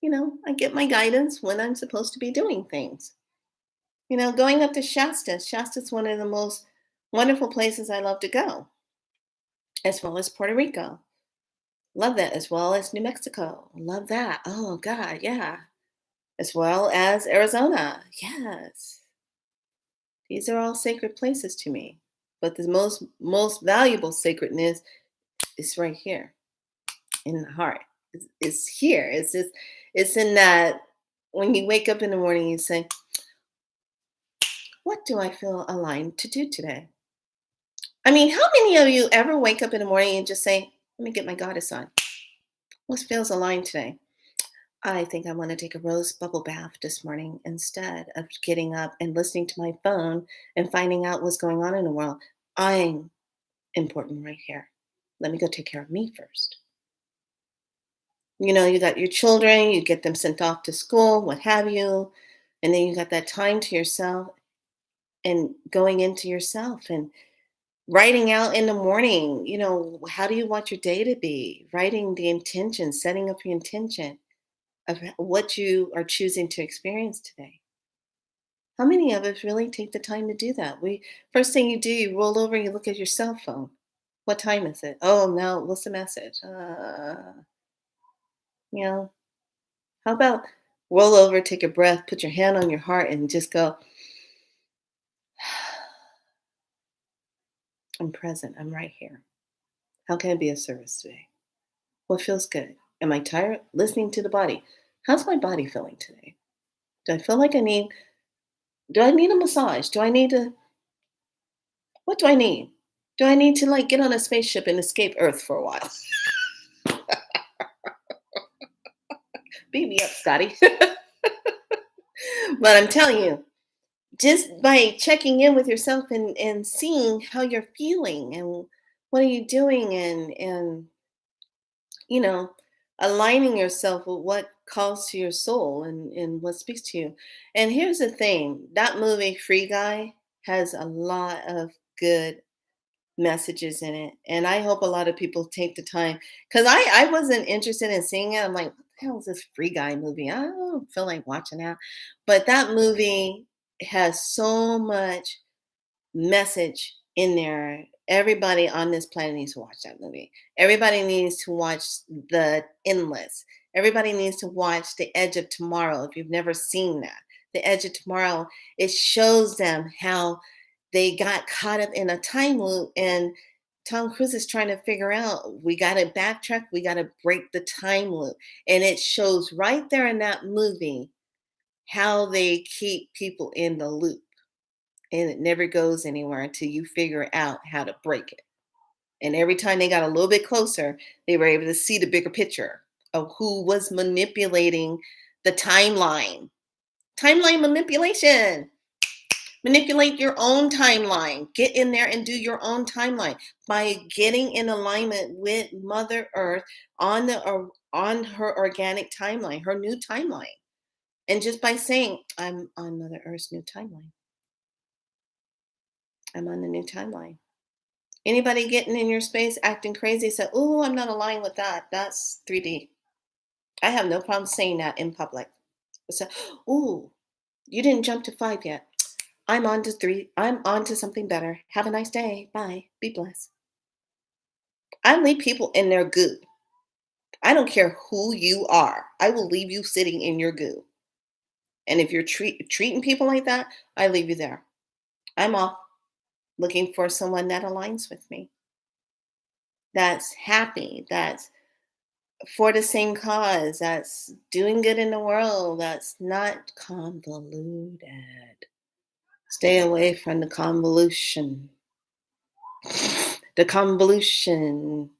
I get my guidance when I'm supposed to be doing things. Going up to Shasta. Shasta's one of the most wonderful places I love to go, as well as Puerto Rico. Love that, as well as New Mexico. Love that. Oh God, yeah. As well as Arizona. Yes. These are all sacred places to me. But the most valuable sacredness is right here in the heart. It's here. It's in that when you wake up in the morning, you say, what do I feel aligned to do today? I mean, how many of you ever wake up in the morning and just say, let me get my goddess on? What feels aligned today? I think I want to take a rose bubble bath this morning instead of getting up and listening to my phone and finding out what's going on in the world. I'm important right here. Let me go take care of me first. You got your children, you get them sent off to school, what have you. And then you got that time to yourself and going into yourself and writing out in the morning, how do you want your day to be? Writing the intention, setting up your intention of what you are choosing to experience today. How many of us really take the time to do that? First thing you do, you roll over and you look at your cell phone. What time is it? Oh no, what's the message? You know, how about roll over, take a breath, put your hand on your heart, and just go, I'm present. I'm right here. How can I be of service today? What feels good? Am I tired? Listening to the body. How's my body feeling today? Do I feel like do I need a massage? What do I need? Do I need to like get on a spaceship and escape Earth for a while? Beat me up, Scotty. But I'm telling you, just by checking in with yourself and seeing how you're feeling and what are you doing and you know, aligning yourself with what calls to your soul and what speaks to you. And here's the thing, that movie Free Guy has a lot of good messages in it. And I hope a lot of people take the time because I wasn't interested in seeing it. I'm like, what the hell is this Free Guy movie? I don't feel like watching that. But that movie has so much message in there. Everybody on this planet needs to watch that movie. Everybody needs to watch The Endless. Everybody needs to watch The Edge of Tomorrow if you've never seen that. The Edge of Tomorrow, it shows them how they got caught up in a time loop, and Tom Cruise is trying to figure out, we got to backtrack, we got to break the time loop. And it shows right there in that movie how they keep people in the loop, and it never goes anywhere until you figure out how to break it. And every time they got a little bit closer, they were able to see the bigger picture of who was manipulating the timeline. Timeline manipulation. Manipulate your own timeline. Get in there and do your own timeline by getting in alignment with Mother Earth on on her organic timeline, her new timeline. And just by saying, I'm on Mother Earth's new timeline. I'm on the new timeline. Anybody getting in your space acting crazy say, "Oh, I'm not aligned with that. That's 3D." I have no problem saying that in public. So, "Oh, you didn't jump to 5 yet. I'm on to 3. I'm on to something better. Have a nice day. Bye. Be blessed." I leave people in their goo. I don't care who you are. I will leave you sitting in your goo. And if you're treating people like that, I leave you there. I'm off looking for someone that aligns with me, that's happy, that's for the same cause, that's doing good in the world, that's not convoluted. Stay away from the convolution. The convolution.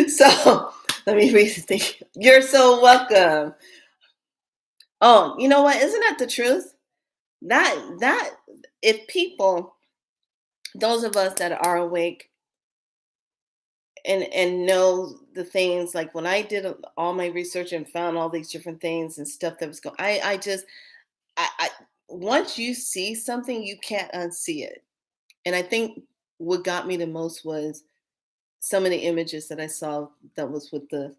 So let me read the thing. You're so welcome. Oh, you know what? Isn't that the truth? That if people, those of us that are awake and know the things, like when I did all my research and found all these different things and stuff that was going, I just I once you see something, you can't unsee it. And I think what got me the most was some of the images that I saw that was with the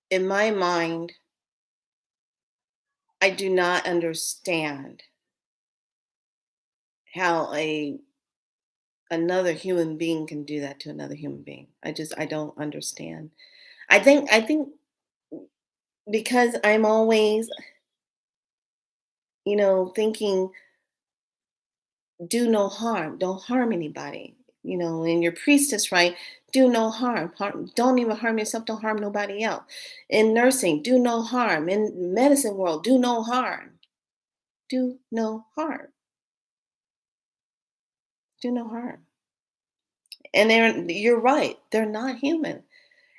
in my mind, I do not understand how a another human being can do that to another human being. I don't understand. I think because I'm always, thinking, do no harm, don't harm anybody. In your priestess, right? Do no harm, don't even harm yourself, don't harm nobody else. In nursing, do no harm. In medicine world, do no harm. Do no harm. Do no harm. And you're right, they're not human.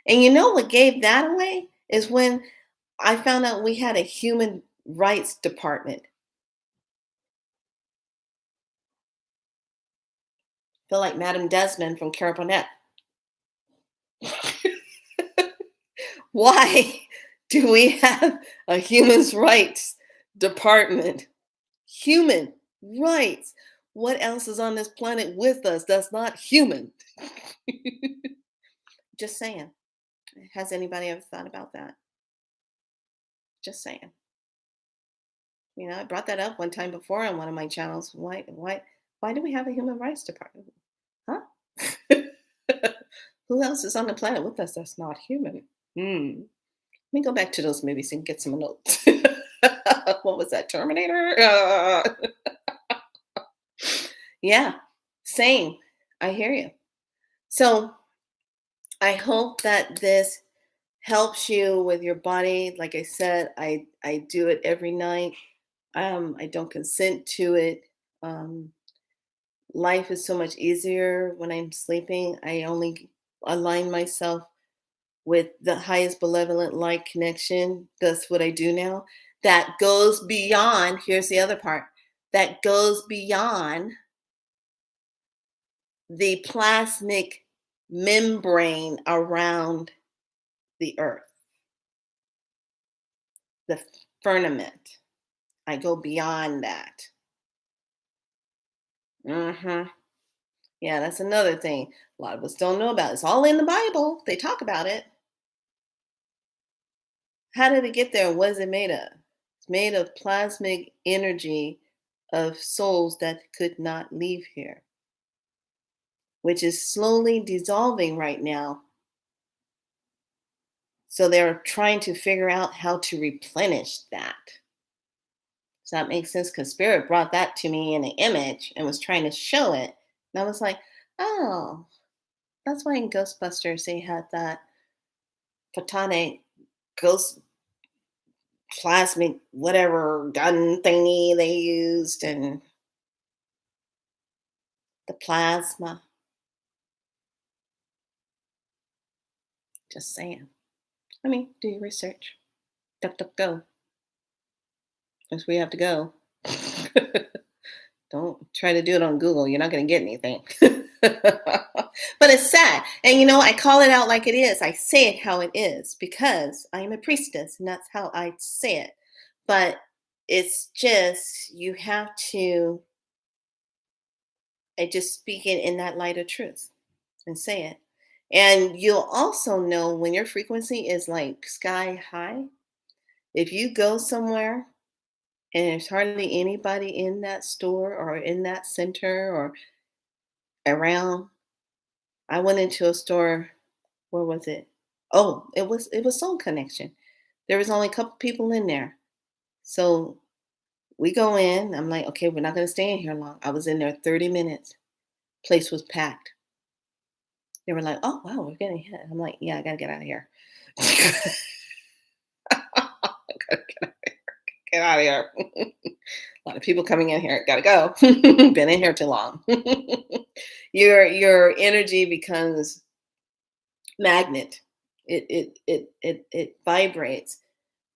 And you know what gave that away is when I found out we had a human rights department. Feel like Madam Desmond from Carol Burnett. Why do we have a human rights department? Human rights. What else is on this planet with us that's not human? Just saying. Has anybody ever thought about that? Just saying. I brought that up one time before on one of my channels. Why do we have a human rights department? Huh? Who else is on the planet with us that's not human? Hmm. Let me go back to those movies and get some notes. What was that, Terminator? Yeah, same. I hear you. So I hope that this helps you with your body. Like I said, I do it every night. I don't consent to it. Um, Life is so much easier when I'm sleeping. I only align myself with the highest benevolent light connection. That's what I do now. That goes beyond, here's the other part, that goes beyond the plasmic membrane around the earth, the firmament. I go beyond that. Hmm. Yeah, that's another thing a lot of us don't know about. It's all in the Bible. They talk about it. How did it get there? What is it made of? made of plasmic energy of souls that could not leave here, which is slowly dissolving right now. So they're trying to figure out how to replenish that. Does that make sense? Because Spirit brought that to me in an image and was trying to show it. And I was like, oh, that's why in Ghostbusters they had that photonic ghost plasmic whatever gun thingy they used and the plasma. Just saying. I mean, do your research. Duck, duck, go. Because we have to go. Don't try to do it on Google. You're not going to get anything. But it's sad. And I call it out like it is. I say it how it is because I am a priestess and that's how I say it. But it's just, you have to just speak it in that light of truth and say it. And you'll also know when your frequency is like sky high. If you go somewhere and there's hardly anybody in that store or in that center or around. I went into a store. Where was it? Oh, it was Soul Connection. There was only a couple people in there. So we go in. I'm like, okay, we're not gonna stay in here long. I was in there 30 minutes. Place was packed. They were like, oh wow, we're getting hit. I'm like, yeah, I gotta get out of here. Get out of here. A lot of people coming in here. Gotta go. Been in here too long. Your energy becomes magnet. It vibrates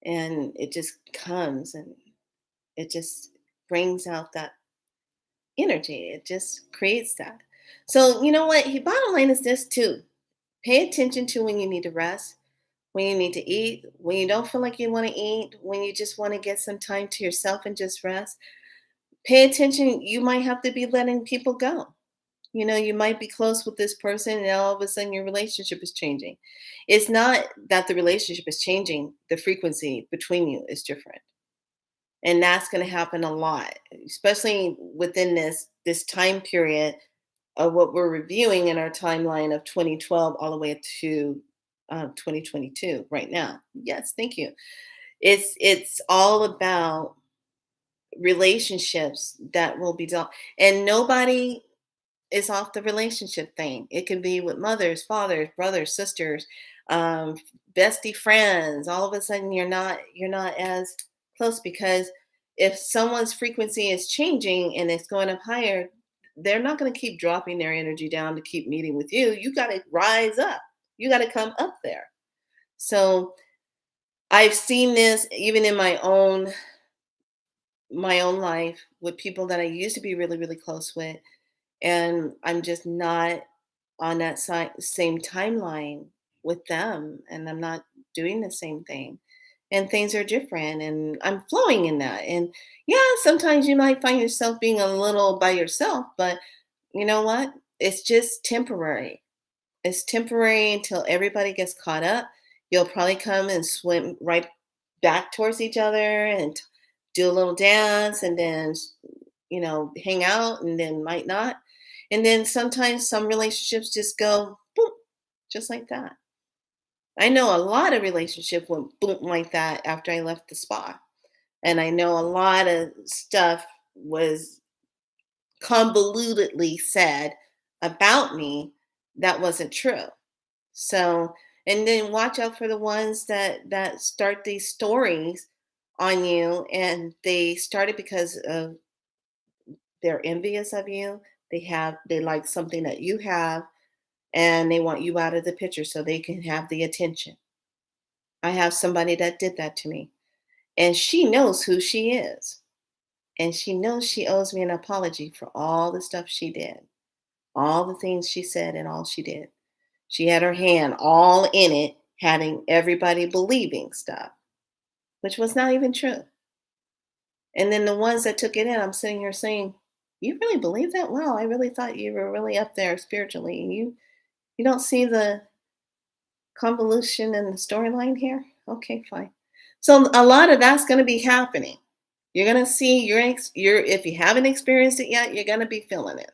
and it just comes and it just brings out that energy. It just creates that. So you know what? Bottom line is this too. Pay attention to when you need to rest, when you need to eat, when you don't feel like you want to eat, when you just want to get some time to yourself and just rest. Pay attention. You might have to be letting people go. You might be close with this person and all of a sudden your relationship is changing. It's not that the relationship is changing, the frequency between you is different. And that's going to happen a lot, especially within this time period of what we're reviewing in our timeline of 2012 all the way to 2022 right now. Yes, thank you. It's all about relationships that will be done, and nobody is off the relationship thing. It can be with mothers, fathers, brothers, sisters, um, bestie friends. All of a sudden, you're not as close because if someone's frequency is changing and it's going up higher, they're not going to keep dropping their energy down to keep meeting with you. You got to rise up. You got to come up there. So I've seen this even in my own life with people that I used to be really, really close with, and I'm just not on that same timeline with them, and I'm not doing the same thing. And things are different, and I'm flowing in that. And yeah, sometimes you might find yourself being a little by yourself, but you know what? It's just temporary. It's temporary until everybody gets caught up. You'll probably come and swim right back towards each other and do a little dance and then hang out and then might not. And then sometimes some relationships just go boom, just like that. I know a lot of relationships went boom like that after I left the spa. And I know a lot of stuff was convolutedly said about me that wasn't true. So, and then watch out for the ones that start these stories on you, and they started because of they're envious of you. They like something that you have, and they want you out of the picture so they can have the attention. I have somebody that did that to me, and she knows who she is, and she knows she owes me an apology for all the stuff she did, all the things she said, and all she did. She had her hand all in it, having everybody believing stuff, which was not even true. And then the ones that took it in, I'm sitting here saying, "You really believe that? Wow, I really thought you were really up there spiritually. You don't see the convolution in the storyline here? Okay, fine." So a lot of that's going to be happening. You're going to see your if you haven't experienced it yet, you're going to be feeling it.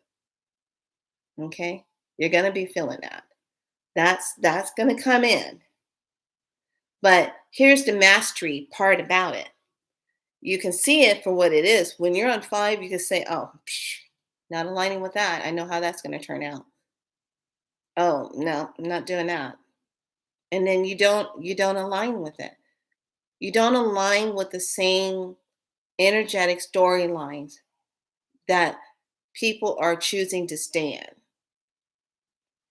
Okay? You're going to be feeling that. That's going to come in. But here's the mastery part about it. You can see it for what it is. When you're on 5, you can say, "Oh, not aligning with that. I know how that's going to turn out. Oh, no, I'm not doing that." And then you don't align with it. You don't align with the same energetic storylines that people are choosing to stay in.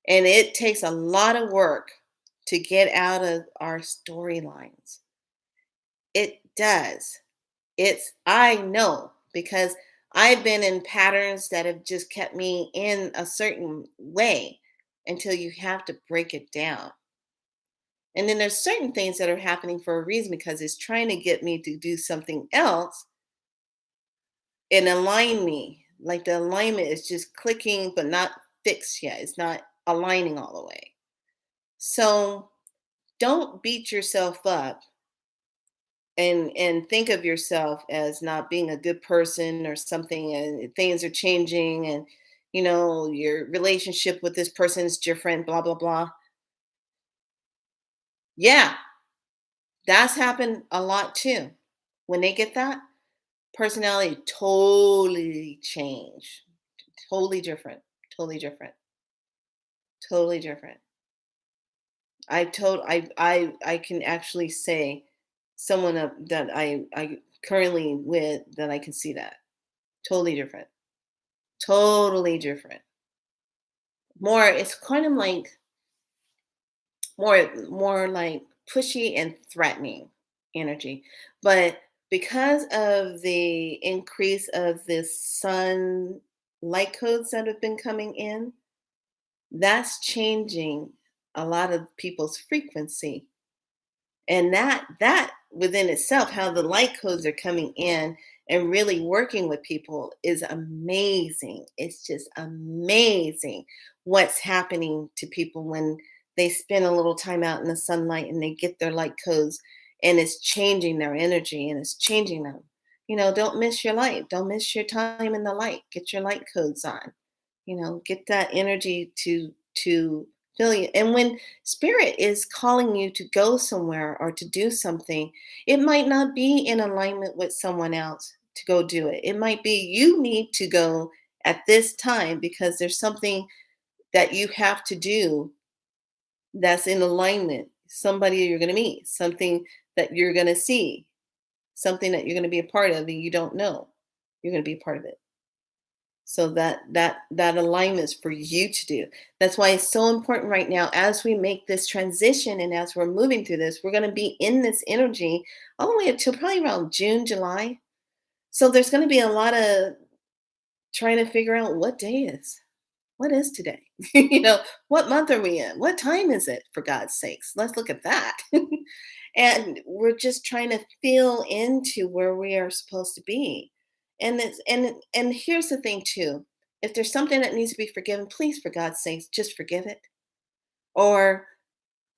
And it takes a lot of work to get out of our storylines. It does. I know because I've been in patterns that have just kept me in a certain way until you have to break it down. And then there's certain things that are happening for a reason because it's trying to get me to do something else and align me. Like the alignment is just clicking, but not fixed yet. It's not aligning all the way. So don't beat yourself up and think of yourself as not being a good person or something, and things are changing, and your relationship with this person is different, blah blah blah. Yeah, that's happened a lot too. When they get that personality totally change, totally different, totally different, totally different. I can actually say someone that I currently with that I can see that totally different, totally different. More, it's kind of like more like pushy and threatening energy, but because of the increase of this sun light codes that have been coming in, that's changing a lot of people's frequency. And that within itself, how the light codes are coming in and really working with people is amazing. It's just amazing what's happening to people when they spend a little time out in the sunlight and they get their light codes, and it's changing their energy and it's changing them. Don't miss your light. Don't miss your time in the light. Get your light codes on. Get that energy to fill you. And when spirit is calling you to go somewhere or to do something, it might not be in alignment with someone else to go do it. It might be you need to go at this time because there's something that you have to do that's in alignment. Somebody you're going to meet, something that you're going to see, something that you're going to be a part of and you don't know. You're going to be a part of it. So that alignment is for you to do. That's why it's so important right now as we make this transition and as we're moving through this, we're going to be in this energy all the way until probably around June, July. So there's going to be a lot of trying to figure out what is today. What month are we in? What time is it, for God's sakes? Let's look at that. And we're just trying to feel into where we are supposed to be. And here's the thing too. If there's something that needs to be forgiven, please, for God's sakes, just forgive it. Or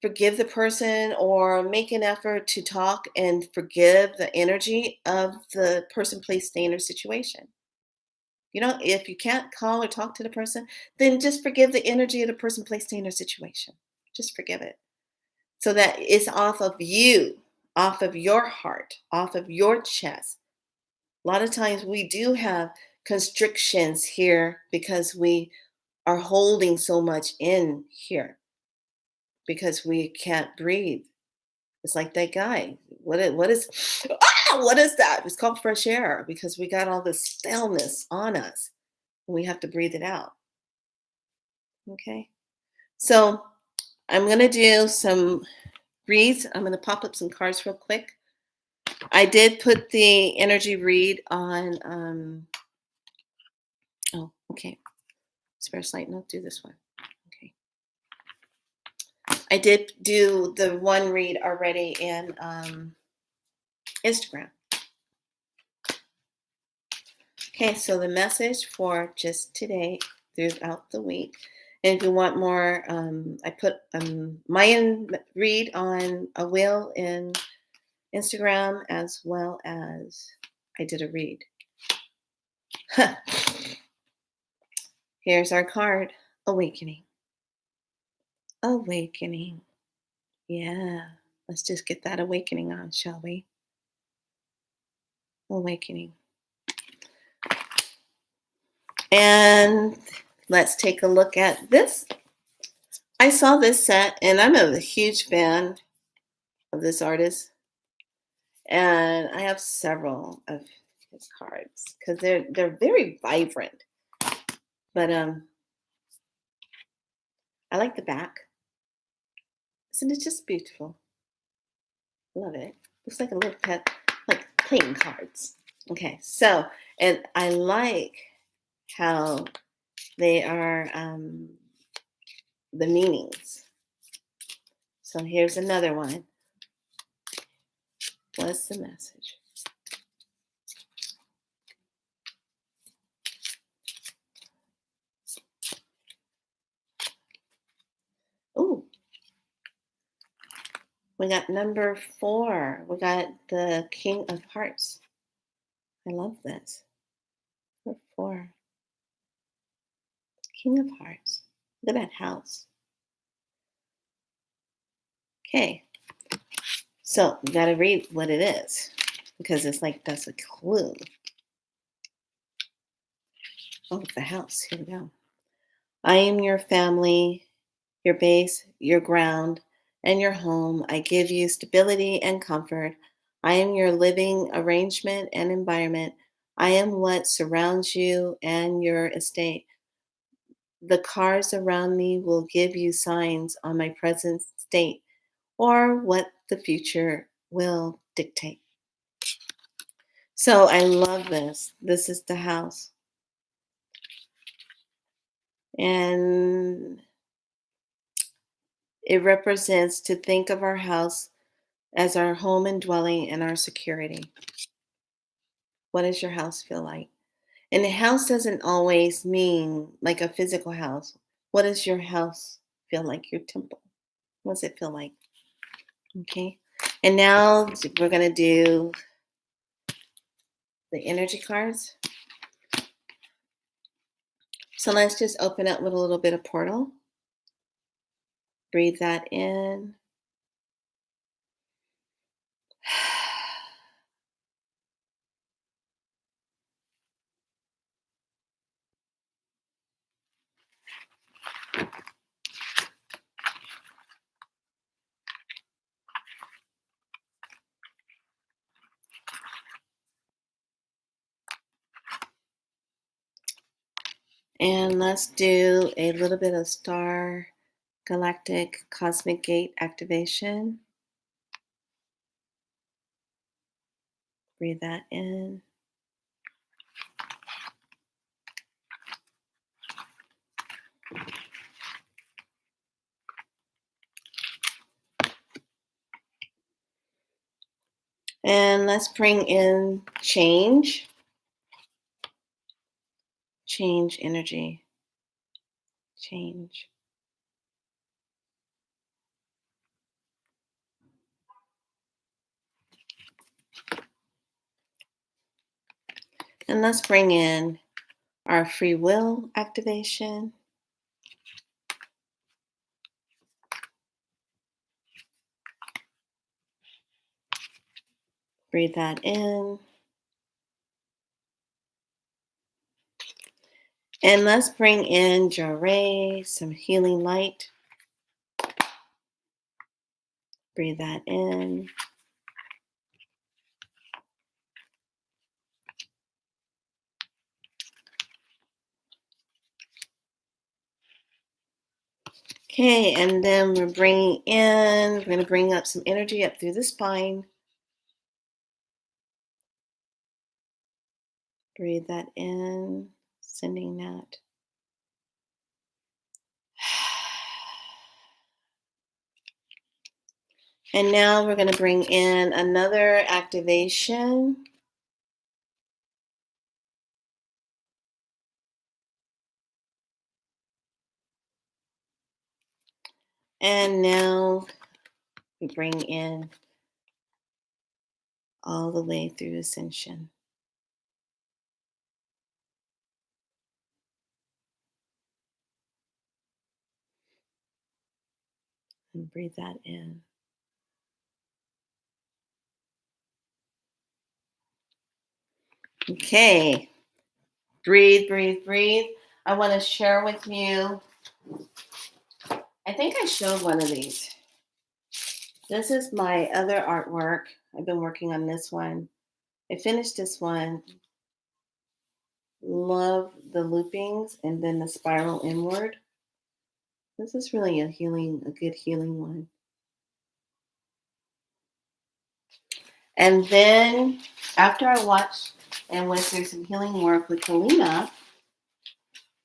forgive the person, or make an effort to talk and forgive the energy of the person placed in their situation. If you can't call or talk to the person, then just forgive the energy of the person placed in their situation. Just forgive it. So that it's off of you, off of your heart, off of your chest. A lot of times we do have constrictions here because we are holding so much in here because we can't breathe. It's like that guy. What is that? It's called fresh air because we got all this stillness on us and we have to breathe it out. Okay. So I'm going to do some reads. I'm going to pop up some cards real quick. I did put the energy read on. Oh, okay. Spare slide. No, do this one. Okay. I did do the one read already in Instagram. Okay, so the message for just today throughout the week. And if you want more, I put Mayan read on a wheel in Instagram as well as I did a read. Here's our card, Awakening. Awakening. Yeah, let's just get that awakening on, shall we? Awakening. And let's take a look at this. I saw this set, and I'm a huge fan of this artist, and I have several of his cards because they're very vibrant. But I like the back. Isn't it just beautiful? Love it. Looks like a little pet, like playing cards. Okay, so and I like how they are the meanings. So here's another one. What's the message? Ooh, we got number 4. We got the King of Hearts. I love this. Number 4. King of Hearts. Look at that house. Okay. So you gotta read what it is because it's like that's a clue. Oh, the house. Here we go. I am your family, your base, your ground, and your home. I give you stability and comfort. I am your living arrangement and environment. I am what surrounds you and your estate. The cars around me will give you signs on my present state or what the future will dictate. So I love this. This is the house. And it represents to think of our house as our home and dwelling and our security. What does your house feel like? And a house doesn't always mean like a physical house. What does your house feel like? Your temple. What does it feel like? Okay. And now we're going to do the energy cards. So let's just open up with a little bit of portal. Breathe that in. And let's do a little bit of star galactic cosmic gate activation. Breathe that in. And let's bring in change energy, change. And let's bring in our free will activation. Breathe that in. And let's bring in Jareh, some healing light. Breathe that in. Okay, and then we're going to bring up some energy up through the spine. Breathe that in, sending that. And now we're going to bring in another activation. And now we bring in all the way through ascension. And breathe that in. Okay. Breathe, breathe, breathe. I want to share with you. I think I showed one of these. This is my other artwork. I've been working on this one. I finished this one. Love the loopings and then the spiral inward. This is really a good healing one. And then after I watched and went through some healing work with Helena,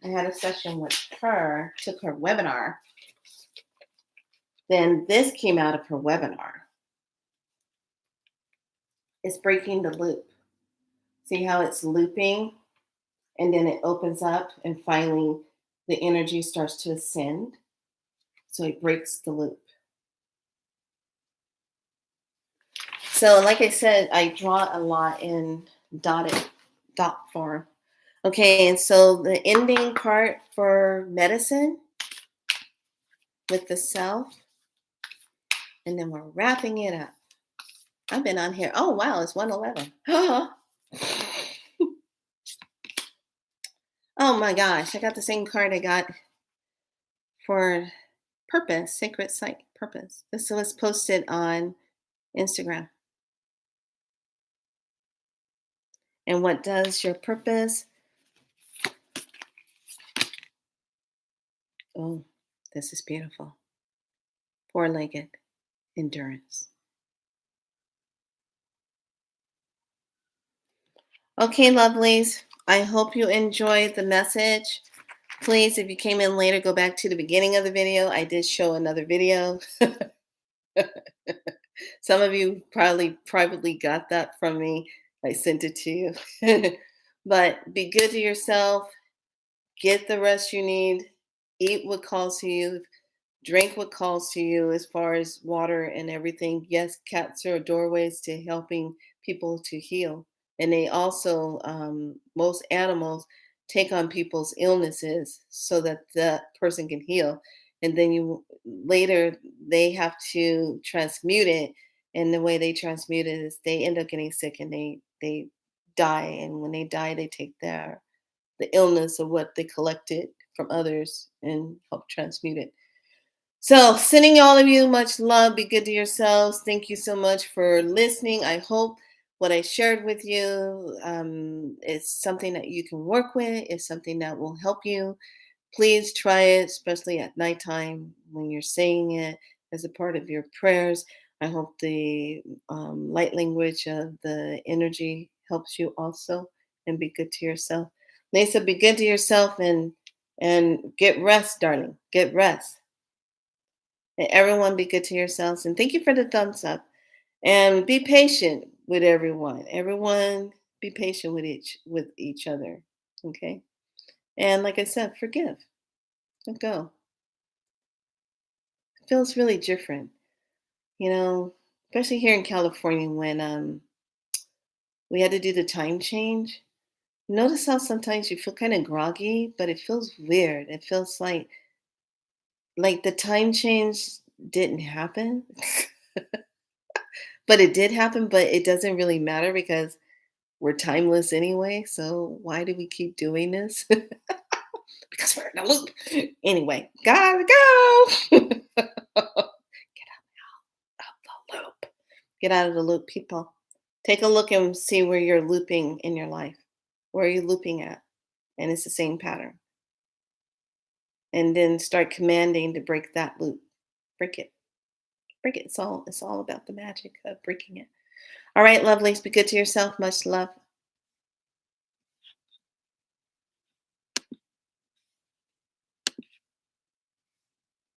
I had a session with her, took her webinar. Then this came out of her webinar. It's breaking the loop. See how it's looping and then it opens up and finally the energy starts to ascend. So it breaks the loop. So like I said, I draw a lot in dot form. Okay, and so the ending part for medicine with the self, and then we're wrapping it up. I've been on here. Oh wow, it's 111. Oh my gosh, I got the same card I got for purpose, sacred site purpose. This was posted on Instagram. And what does your purpose? Oh, this is beautiful. Four-legged endurance. Okay, lovelies. I hope you enjoyed the message. Please, if you came in later, go back to the beginning of the video. I did show another video. Some of you probably privately got that from me. I sent it to you. But be good to yourself. Get the rest you need. Eat what calls to you. Drink what calls to you as far as water and everything. Yes, cats are doorways to helping people to heal. And they also, most animals take on people's illnesses so that the person can heal. And then you later they have to transmute it. And the way they transmute it is they end up getting sick and they die. And when they die, they take the illness of what they collected from others and help transmute it. So, sending all of you much love. Be good to yourselves. Thank you so much for listening. I hope what I shared with you is something that you can work with, is something that will help you. Please try it, especially at nighttime when you're saying it as a part of your prayers. I hope the light language of the energy helps you also, and be good to yourself. Lisa, be good to yourself and get rest, darling. Get rest. And everyone be good to yourselves. And thank you for the thumbs up. And be patient with everyone. Everyone be patient with each other. Okay. And like I said, forgive. Let go. It feels really different, you know, especially here in California when we had to do the time change. Notice how sometimes you feel kind of groggy, but it feels weird. It feels like the time change didn't happen. But it did happen, but it doesn't really matter because we're timeless anyway. So why do we keep doing this? Because we're in a loop. Anyway, gotta go. Get out of the loop. Get out of the loop, people. Take a look and see where you're looping in your life. Where are you looping at? And it's the same pattern. And then start commanding to break that loop. Break it. Break it. It's all about the magic of breaking it. All right, lovelies, be good to yourself. Much love.